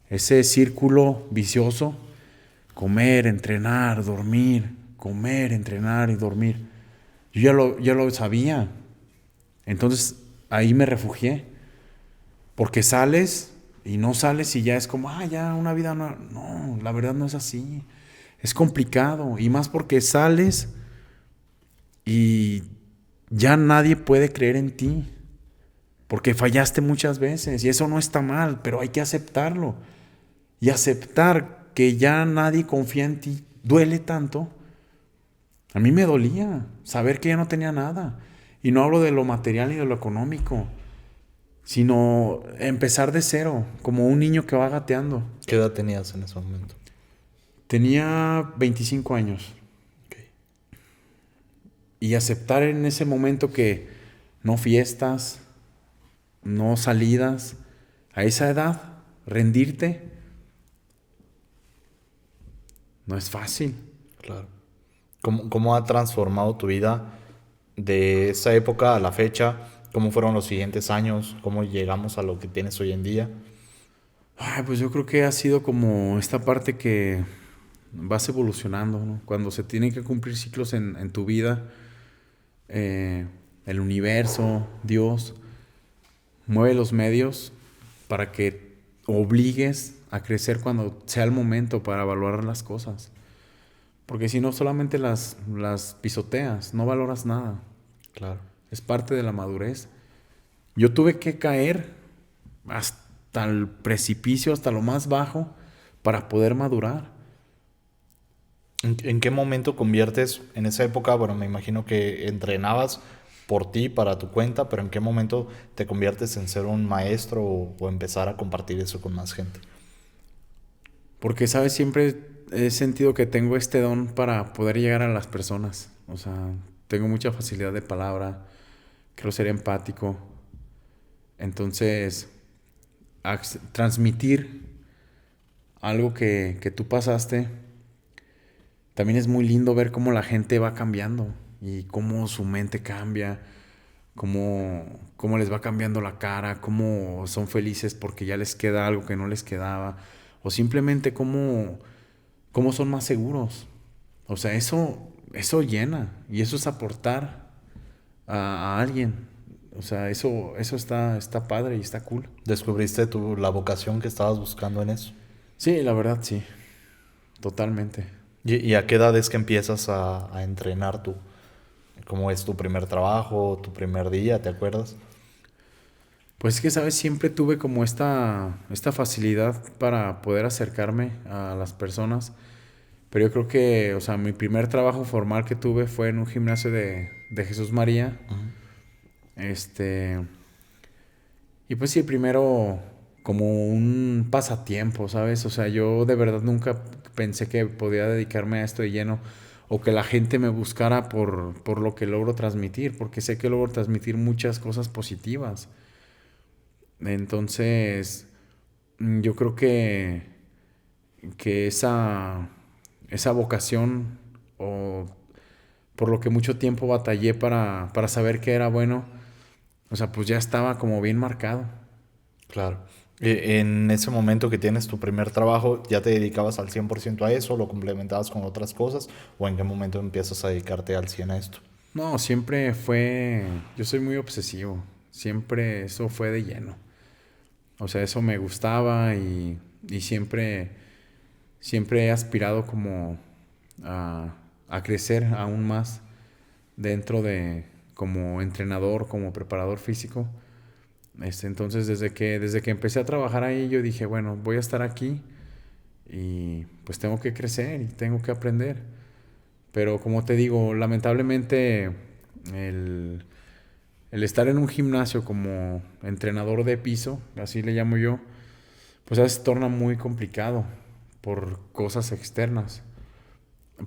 Ese círculo vicioso, comer, entrenar, dormir, comer, entrenar y dormir. Yo ya lo sabía. Entonces ahí me refugié. Porque sales y no sales y ya es como, ya una vida no. No, la verdad no es así. Es complicado. Y más porque sales y ya nadie puede creer en ti. Porque fallaste muchas veces y eso no está mal, pero hay que aceptarlo. Y aceptar que ya nadie confía en ti duele tanto. A mí me dolía saber que ya no tenía nada. Y no hablo de lo material ni de lo económico, sino empezar de cero, como un niño que va gateando.
¿Qué edad tenías en ese momento?
Tenía 25 años.
Okay.
Y aceptar en ese momento que no fiestas, no salidas, a esa edad, rendirte, no es fácil.
Claro. ¿Cómo ha transformado tu vida de esa época a la fecha? ¿Cómo fueron los siguientes años? ¿Cómo llegamos a lo que tienes hoy en día?
Pues yo creo que ha sido como esta parte que vas evolucionando, ¿no? Cuando se tienen que cumplir ciclos en tu vida, el universo, Dios, mueve los medios para que obligues a crecer cuando sea el momento para valorar las cosas. Porque si no, solamente las pisoteas, no valoras nada.
Claro.
Es parte de la madurez. Yo tuve que caer hasta el precipicio, hasta lo más bajo, para poder madurar.
¿En qué momento conviertes en esa época? Bueno, me imagino que entrenabas por ti, para tu cuenta, pero ¿en qué momento te conviertes en ser un maestro o empezar a compartir eso con más gente?
Porque, ¿sabes? Siempre he sentido que tengo este don para poder llegar a las personas. O sea, tengo mucha facilidad de palabra, quiero ser empático. Entonces, transmitir algo que tú pasaste, también es muy lindo ver cómo la gente va cambiando y cómo su mente cambia, cómo les va cambiando la cara, cómo son felices porque ya les queda algo que no les quedaba, o simplemente cómo cómo son más seguros. O sea, eso llena y eso es aportar a alguien. O sea, eso está padre y está cool.
¿Descubriste la vocación que estabas buscando en eso?
Sí, la verdad, sí. Totalmente.
¿Y a qué edad es que empiezas a entrenar tú? ¿Cómo es tu primer trabajo, tu primer día, te acuerdas?
Pues es que, ¿sabes? Siempre tuve como esta facilidad para poder acercarme a las personas. Pero yo creo que, o sea, mi primer trabajo formal que tuve fue en un gimnasio de Jesús María.
Uh-huh.
Y pues sí, primero como un pasatiempo, ¿sabes? O sea, yo de verdad nunca pensé que podía dedicarme a esto de lleno o que la gente me buscara por lo que logro transmitir, porque sé que logro transmitir muchas cosas positivas. Entonces, yo creo que esa vocación o por lo que mucho tiempo batallé para saber que era bueno, o sea, pues ya estaba como bien marcado.
Claro. En ese momento que tienes tu primer trabajo, ¿ya te dedicabas al 100% a eso? ¿Lo complementabas con otras cosas? ¿O en qué momento empiezas a dedicarte al 100 a esto?
No, siempre fue, yo soy muy obsesivo, siempre eso fue de lleno. O sea, eso me gustaba y siempre he aspirado como a crecer aún más dentro de como entrenador, como preparador físico. Entonces, desde que empecé a trabajar ahí, yo dije, bueno, voy a estar aquí y pues tengo que crecer y tengo que aprender. Pero como te digo, lamentablemente el, el estar en un gimnasio como entrenador de piso, así le llamo yo, pues a veces se torna muy complicado por cosas externas.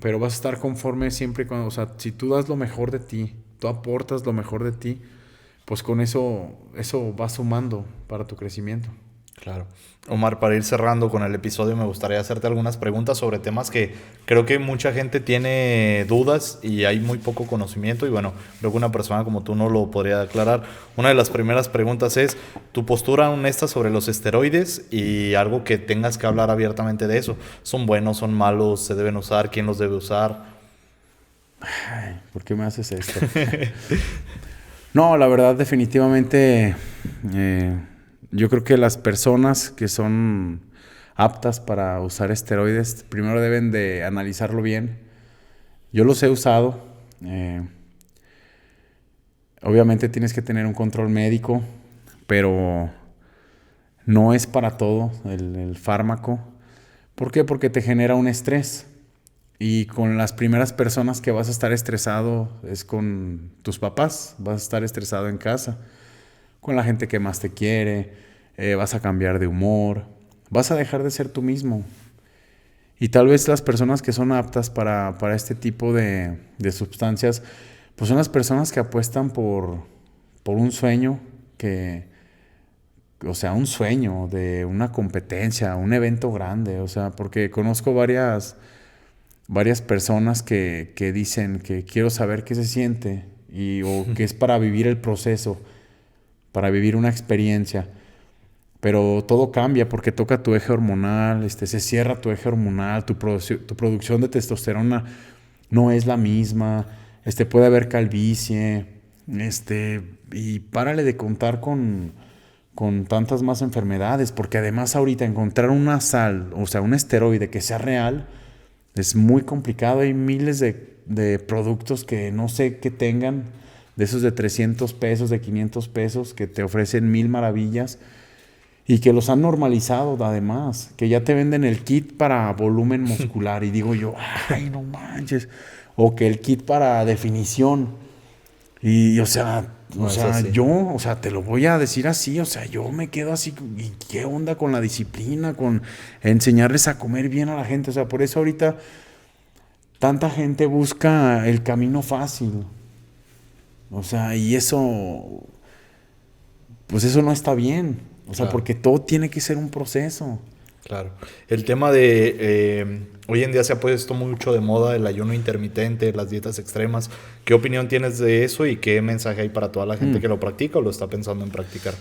Pero vas a estar conforme siempre cuando, o sea, si tú das lo mejor de ti, tú aportas lo mejor de ti, pues con eso va sumando para tu crecimiento.
Claro. Omar, para ir cerrando con el episodio, me gustaría hacerte algunas preguntas sobre temas que creo que mucha gente tiene dudas y hay muy poco conocimiento y bueno, creo que una persona como tú no lo podría aclarar. Una de las primeras preguntas es tu postura honesta sobre los esteroides y algo que tengas que hablar abiertamente de eso. ¿Son buenos, son malos, se deben usar, quién los debe usar?
Ay, ¿por qué me haces esto? No, la verdad, definitivamente, yo creo que las personas que son aptas para usar esteroides, primero deben de analizarlo bien. Yo los he usado. Obviamente tienes que tener un control médico, pero no es para todo el fármaco. ¿Por qué? Porque te genera un estrés. Y con las primeras personas que vas a estar estresado es con tus papás, vas a estar estresado en casa, con la gente que más te quiere, vas a cambiar de humor, vas a dejar de ser tú mismo. Y tal vez las personas que son aptas para este tipo de sustancias, pues son las personas que apuestan por un sueño o sea, un sueño de una competencia, un evento grande, o sea, porque conozco varias personas que dicen que quiero saber qué se siente o que es para vivir el proceso, para vivir una experiencia. Pero todo cambia porque toca tu eje hormonal, se cierra tu eje hormonal, tu producción de testosterona no es la misma, puede haber calvicie, y párale de contar con tantas más enfermedades, porque además ahorita encontrar una sal, o sea, un esteroide que sea real, es muy complicado. Hay miles de productos que no sé qué tengan, de esos de 300 pesos, de 500 pesos, que te ofrecen 1000 maravillas y que los han normalizado además, que ya te venden el kit para volumen muscular y digo yo, ay, no manches, o que el kit para definición y o sea, te lo voy a decir así, o sea, yo me quedo así, ¿y qué onda con la disciplina, con enseñarles a comer bien a la gente? O sea, por eso ahorita tanta gente busca el camino fácil. O sea, y eso, pues eso no está bien. O sea,
Claro.
porque todo tiene que ser un proceso.
Claro. El tema de hoy en día se ha puesto mucho de moda el ayuno intermitente, las dietas extremas. ¿Qué opinión tienes de eso y qué mensaje hay para toda la gente que lo practica o lo está pensando en practicar?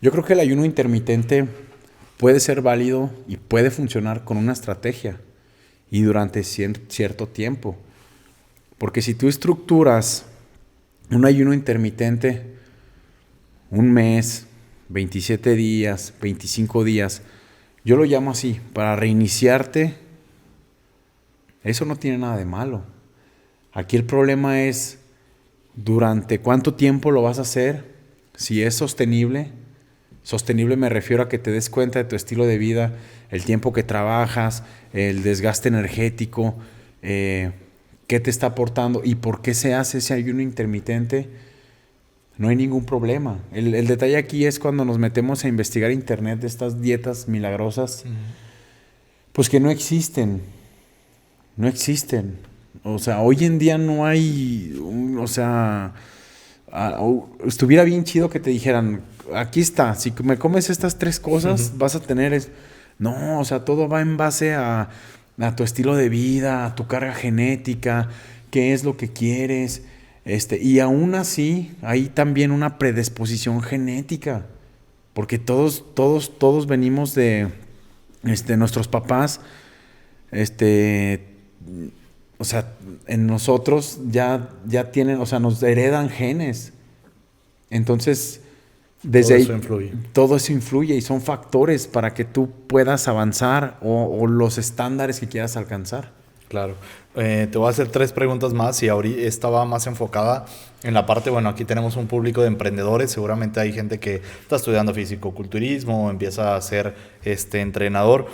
Yo creo que el ayuno intermitente puede ser válido y puede funcionar con una estrategia. y durante cierto tiempo. Porque si tú estructuras un ayuno intermitente, un mes, 27 días, 25 días, yo lo llamo así, para reiniciarte, eso no tiene nada de malo. Aquí el problema es durante cuánto tiempo lo vas a hacer, si es sostenible. Sostenible me refiero a que te des cuenta de tu estilo de vida, el tiempo que trabajas, el desgaste energético, qué te está aportando y por qué se hace ese ayuno intermitente. No hay ningún problema. El detalle aquí es cuando nos metemos a investigar internet de estas dietas milagrosas, pues que no existen. No existen. O sea, hoy en día no hay, estuviera bien chido que te dijeran, aquí está, si me comes estas 3 cosas, vas a tener... No, o sea, todo va en base a tu estilo de vida, a tu carga genética, qué es lo que quieres. Y aún así, hay también una predisposición genética, porque todos venimos de nuestros papás, o sea, en nosotros ya tienen, o sea, nos heredan genes. Entonces, desde ahí, todo eso influye y son factores para que tú puedas avanzar o los estándares que quieras alcanzar.
Claro. Te voy a hacer 3 preguntas más y ahorita esta va más enfocada en la parte, bueno, aquí tenemos un público de emprendedores, seguramente hay gente que está estudiando fisicoculturismo, empieza a ser entrenador.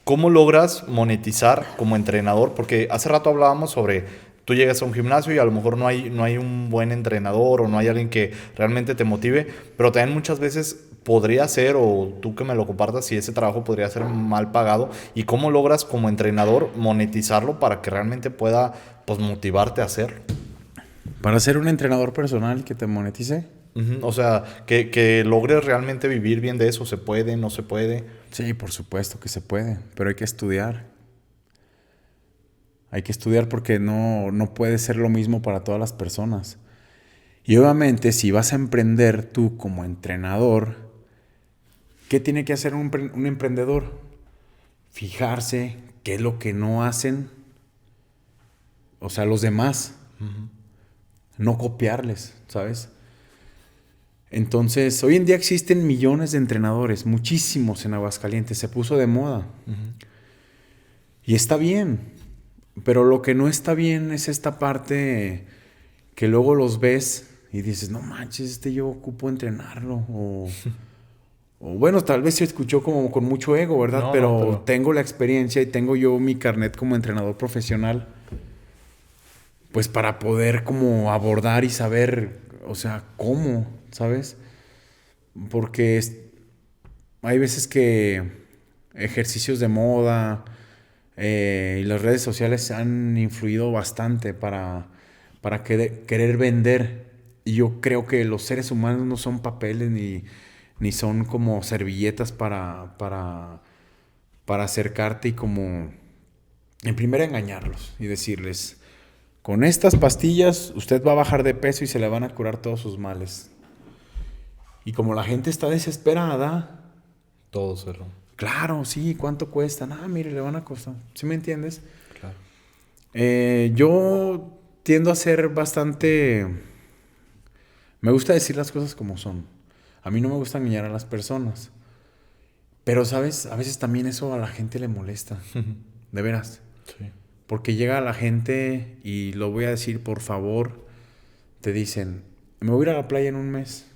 ¿Cómo logras monetizar como entrenador? Porque hace rato hablábamos sobre, tú llegas a un gimnasio y a lo mejor no hay un buen entrenador o no hay alguien que realmente te motive, pero también muchas veces podría ser, o tú que me lo compartas, si ese trabajo podría ser mal pagado, y cómo logras como entrenador monetizarlo para que realmente pueda, pues, motivarte a hacerlo.
Para ser un entrenador personal que te monetice.
O sea, que logres realmente vivir bien de eso. ¿Se puede? ¿No se puede?
Sí, por supuesto que se puede, pero hay que estudiar. Hay que estudiar porque no puede ser lo mismo para todas las personas. Y obviamente, si vas a emprender tú como entrenador, ¿qué tiene que hacer un emprendedor? Fijarse qué es lo que no hacen, o sea, los demás. No copiarles, ¿sabes? Entonces, hoy en día existen millones de entrenadores, muchísimos en Aguascalientes, se puso de moda. Y está bien, pero lo que no está bien es esta parte que luego los ves y dices, no manches, yo ocupo entrenarlo. O bueno, tal vez se escuchó como con mucho ego, ¿verdad? Pero tengo la experiencia y tengo yo mi carnet como entrenador profesional, pues para poder como abordar y saber, o sea, cómo, ¿sabes? Porque hay veces que ejercicios de moda y las redes sociales han influido bastante para querer vender. Y yo creo que los seres humanos no son papeles ni son como servilletas para acercarte y como en primera engañarlos y decirles, con estas pastillas usted va a bajar de peso y se le van a curar todos sus males. Y como la gente está desesperada,
todo se rompe.
Claro, sí, ¿cuánto cuestan? Mire, le van a costar. ¿Sí me entiendes?
Claro.
Yo tiendo a ser bastante... Me gusta decir las cosas como son. A mí no me gusta engañar a las personas. Pero, ¿sabes? A veces también eso a la gente le molesta. De veras.
Sí.
Porque llega la gente y lo voy a decir, por favor, te dicen, me voy a ir a la playa en un mes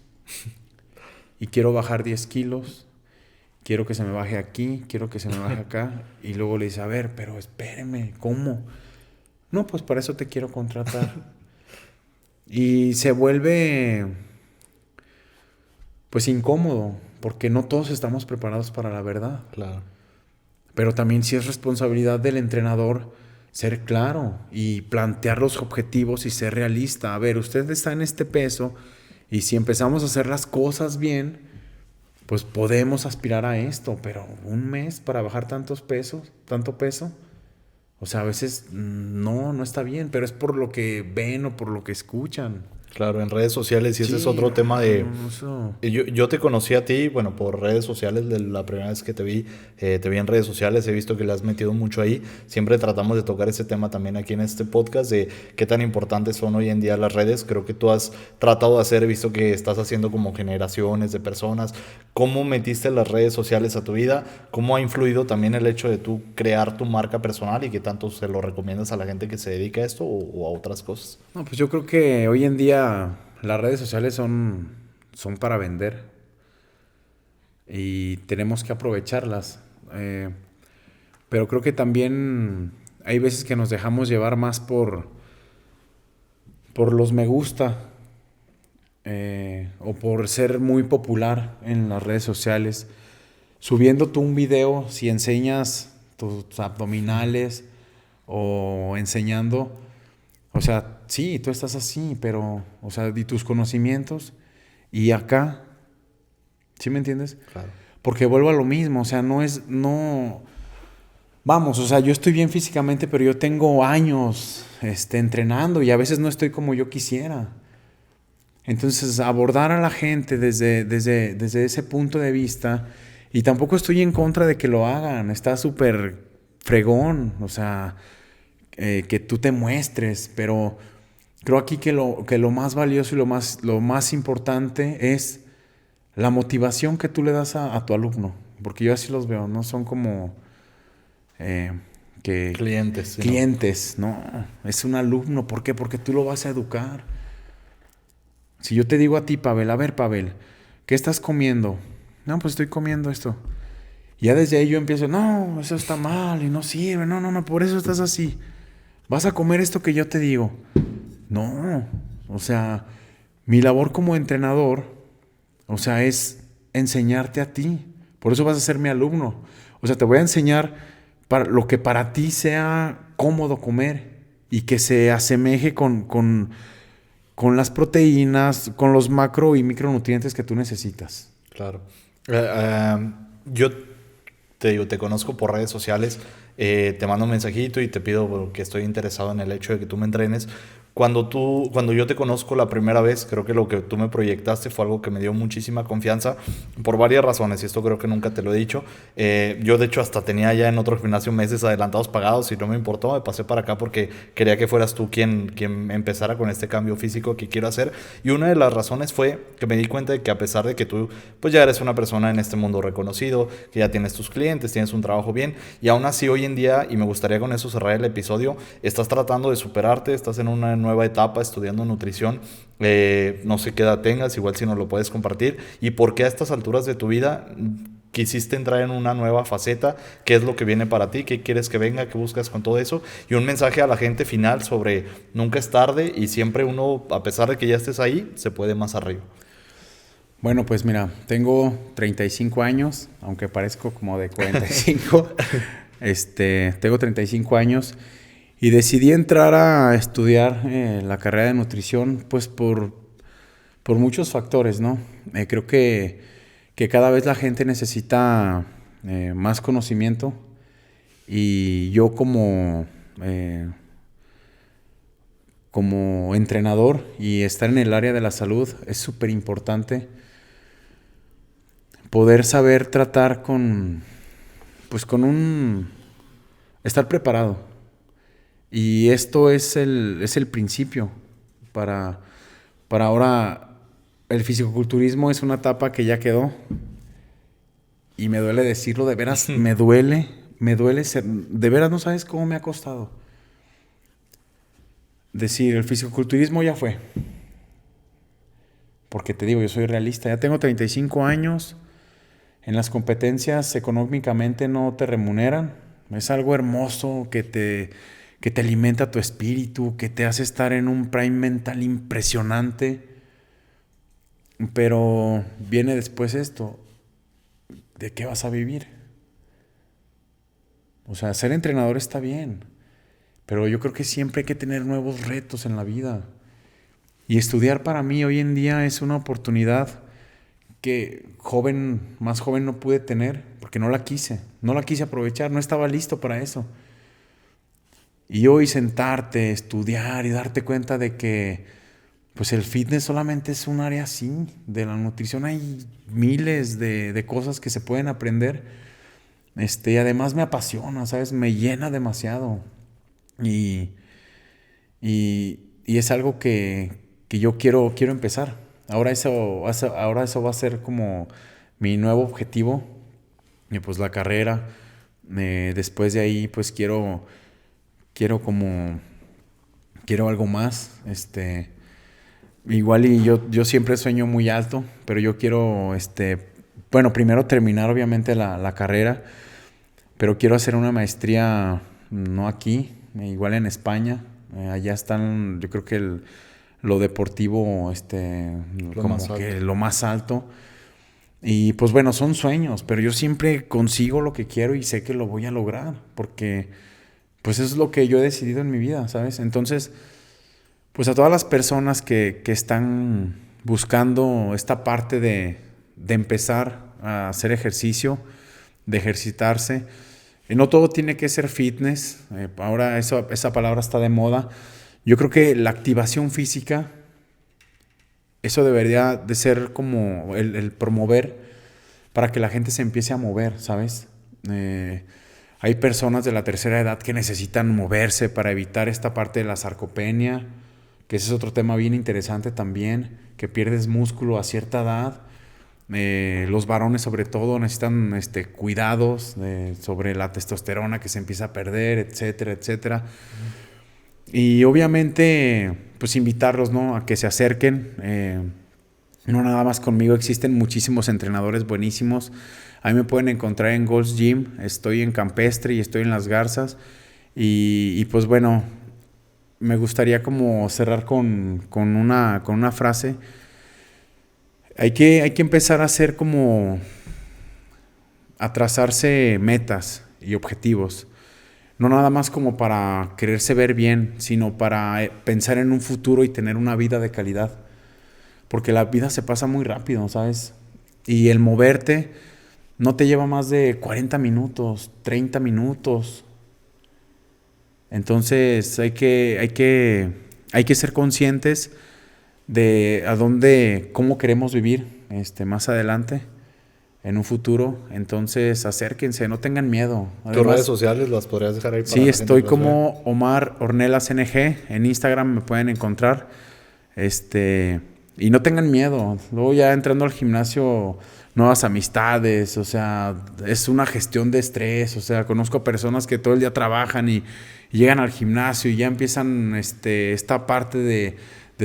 y quiero bajar 10 kilos, quiero que se me baje aquí, quiero que se me baje acá. Y luego le dice, a ver, pero espéreme, ¿cómo? No, pues para eso te quiero contratar. Y se vuelve, pues, incómodo, porque no todos estamos preparados para la verdad.
Claro.
Pero también sí es responsabilidad del entrenador ser claro y plantear los objetivos y ser realista. A ver, usted está en este peso y si empezamos a hacer las cosas bien, pues podemos aspirar a esto, pero un mes para bajar tanto peso, o sea, a veces no está bien, pero es por lo que ven o por lo que escuchan.
Claro, en redes sociales, y ese es otro tema de... Yo te conocí a ti, bueno, por redes sociales, de la primera vez que te vi en redes sociales, he visto que le has metido mucho ahí. Siempre tratamos de tocar ese tema también aquí en este podcast, de qué tan importantes son hoy en día las redes. Creo que tú has tratado de hacer, he visto que estás haciendo como generaciones de personas. ¿Cómo metiste las redes sociales a tu vida? ¿Cómo ha influido también el hecho de tú crear tu marca personal y qué tanto se lo recomiendas a la gente que se dedica a esto o a otras cosas?
No, pues yo creo que hoy en día las redes sociales son para vender y tenemos que aprovecharlas. Pero creo que también hay veces que nos dejamos llevar más por los me gusta o por ser muy popular en las redes sociales. Subiendo tú un video, si enseñas tus abdominales o enseñando, o sea, sí, tú estás así, pero, o sea, y tus conocimientos, y acá, ¿sí me entiendes?
Claro.
Porque vuelvo a lo mismo, o sea, vamos, o sea, yo estoy bien físicamente, pero yo tengo años, entrenando y a veces no estoy como yo quisiera. Entonces, abordar a la gente desde ese punto de vista, y tampoco estoy en contra de que lo hagan, está súper fregón, o sea, que tú te muestres, pero creo aquí que lo más valioso y lo más importante es la motivación que tú le das a tu alumno, porque yo así los veo, no son como
Clientes. Sí,
clientes, no, es un alumno. ¿Por qué? Porque tú lo vas a educar. Si yo te digo a ti, Pavel, a ver, Pavel, ¿qué estás comiendo? No, pues estoy comiendo esto. Y ya desde ahí yo empiezo, no, eso está mal y no sirve, no, por eso estás así. Vas a comer esto que yo te digo. No, o sea, mi labor como entrenador, o sea, es enseñarte a ti. Por eso vas a ser mi alumno. O sea, te voy a enseñar para lo que para ti sea cómodo comer y que se asemeje con las proteínas, con los macro y micronutrientes que tú necesitas.
Claro. Yo te digo, te conozco por redes sociales, te mando un mensajito y te pido que estoy interesado en el hecho de que tú me entrenes. Cuando yo te conozco la primera vez, creo que lo que tú me proyectaste fue algo que me dio muchísima confianza por varias razones, y esto creo que nunca te lo he dicho. Yo de hecho hasta tenía ya en otro gimnasio meses adelantados pagados y no me importó, me pasé para acá porque quería que fueras tú quien empezara con este cambio físico que quiero hacer. Y una de las razones fue que me di cuenta de que a pesar de que tú pues ya eres una persona en este mundo reconocido, que ya tienes tus clientes, tienes un trabajo bien, y aún así hoy en día, y me gustaría con eso cerrar el episodio, estás tratando de superarte, estás en una nueva etapa estudiando nutrición. No sé qué edad tengas, igual si nos lo puedes compartir, y por qué a estas alturas de tu vida quisiste entrar en una nueva faceta, qué es lo que viene para ti, qué quieres que venga, qué buscas con todo eso, y un mensaje a la gente final sobre nunca es tarde y siempre uno, a pesar de que ya estés ahí, se puede más arriba.
Bueno, pues mira, tengo 35 años, aunque parezco como de 45. Tengo 35 años y decidí entrar a estudiar la carrera de nutrición, pues por muchos factores, ¿no? Creo que cada vez la gente necesita más conocimiento, y yo como entrenador y estar en el área de la salud es súper importante poder saber tratar estar preparado. Y esto es el principio para ahora. El fisicoculturismo es una etapa que ya quedó, y me duele decirlo, de veras, me duele de veras, no sabes cómo me ha costado decir, el fisicoculturismo ya fue. Porque te digo, yo soy realista, ya tengo 35 años, en las competencias económicamente no te remuneran, es algo hermoso que te alimenta tu espíritu, que te hace estar en un prime mental impresionante. Pero viene después esto, ¿de qué vas a vivir? O sea, ser entrenador está bien, pero yo creo que siempre hay que tener nuevos retos en la vida. Y estudiar para mí hoy en día es una oportunidad que más joven no pude tener, porque no la quise aprovechar, no estaba listo para eso. Y hoy sentarte, estudiar y darte cuenta de que pues el fitness solamente es un área así. De la nutrición hay miles de cosas que se pueden aprender. Y además me apasiona, ¿sabes? Me llena demasiado. Y es algo que yo quiero empezar. Ahora eso va a ser como mi nuevo objetivo. Pues la carrera. Después de ahí, pues quiero algo más. Igual y yo siempre sueño muy alto, pero yo quiero, bueno, primero terminar obviamente la carrera, pero quiero hacer una maestría, no aquí, igual en España. Allá están, yo creo que lo deportivo, lo más alto. Y pues bueno, son sueños, pero yo siempre consigo lo que quiero y sé que lo voy a lograr, porque pues eso es lo que yo he decidido en mi vida, ¿sabes? Entonces, pues a todas las personas que están buscando esta parte de empezar a hacer ejercicio, de ejercitarse, no todo tiene que ser fitness. Ahora esa palabra está de moda. Yo creo que la activación física, eso debería de ser como el promover para que la gente se empiece a mover, ¿sabes? Hay personas de la tercera edad que necesitan moverse para evitar esta parte de la sarcopenia, que ese es otro tema bien interesante también, que pierdes músculo a cierta edad. Los varones sobre todo necesitan cuidados sobre la testosterona que se empieza a perder, etcétera, etcétera. Y obviamente, pues invitarlos, ¿no?, a que se acerquen. No nada más conmigo, existen muchísimos entrenadores buenísimos. Ahí me pueden encontrar en Gold's Gym. Estoy en Campestre y estoy en Las Garzas. Y pues bueno, me gustaría como cerrar con una frase. Hay que empezar a hacer a trazarse metas y objetivos. No nada más como para quererse ver bien, sino para pensar en un futuro y tener una vida de calidad. Porque la vida se pasa muy rápido, ¿sabes? Y el moverte no te lleva más de 40 minutos, 30 minutos. Entonces hay que ser conscientes de cómo queremos vivir más adelante, en un futuro. Entonces acérquense, no tengan miedo.
Además, ¿tus redes sociales las podrías dejar ahí?
Sí, estoy como Omar Ornelas NG. En Instagram me pueden encontrar. Y no tengan miedo. Luego ya entrando al gimnasio, nuevas amistades, o sea, es una gestión de estrés. O sea, conozco personas que todo el día trabajan y llegan al gimnasio y ya empiezan esta parte de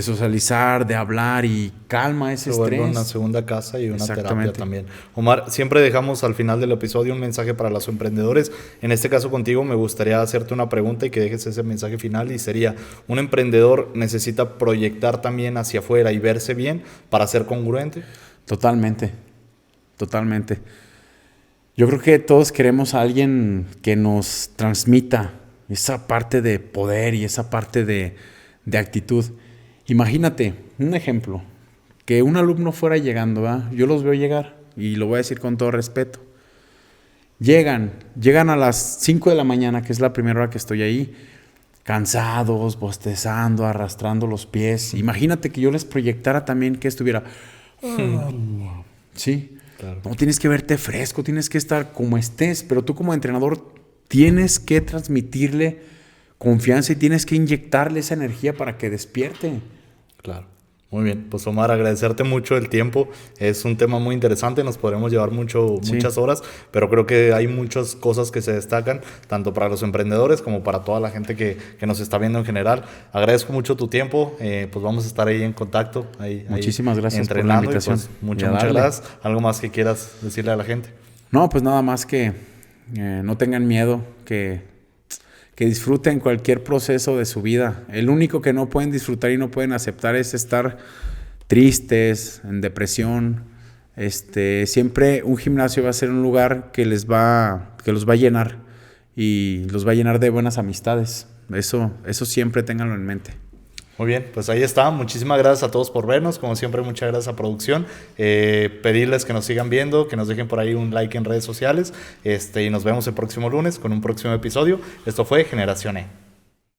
socializar, de hablar, y calma ese estrés.
Una segunda casa y una terapia también. Omar, siempre dejamos al final del episodio un mensaje para los emprendedores. En este caso contigo me gustaría hacerte una pregunta y que dejes ese mensaje final, y sería: ¿un emprendedor necesita proyectar también hacia afuera y verse bien para ser congruente?
Totalmente. Yo creo que todos queremos a alguien que nos transmita esa parte de poder y esa parte de actitud. Imagínate, un ejemplo, que un alumno fuera llegando, ¿verdad? Yo los veo llegar, y lo voy a decir con todo respeto. Llegan a las 5 de la mañana, que es la primera hora que estoy ahí, cansados, bostezando, arrastrando los pies. Imagínate que yo les proyectara también que estuviera... ¿Sí? Claro. No, tienes que verte fresco, tienes que estar como estés, pero tú como entrenador tienes que transmitirle confianza y tienes que inyectarle esa energía para que despierte.
Claro. Muy bien. Pues Omar, agradecerte mucho el tiempo. Es un tema muy interesante, nos podremos llevar muchas horas, pero creo que hay muchas cosas que se destacan, tanto para los emprendedores como para toda la gente que nos está viendo en general. Agradezco mucho tu tiempo. Pues vamos a estar ahí en contacto.
Muchísimas gracias por la invitación.
Pues, muchas gracias. ¿Algo más que quieras decirle a la gente?
No, pues nada más que no tengan miedo, que disfruten cualquier proceso de su vida. El único que no pueden disfrutar y no pueden aceptar es estar tristes, en depresión. Siempre un gimnasio va a ser un lugar que los va a llenar, y los va a llenar de buenas amistades. Eso siempre ténganlo en mente.
Muy bien, pues ahí está. Muchísimas gracias a todos por vernos. Como siempre, muchas gracias a producción. Pedirles que nos sigan viendo, que nos dejen por ahí un like en redes sociales. Y nos vemos el próximo lunes con un próximo episodio. Esto fue Generación E.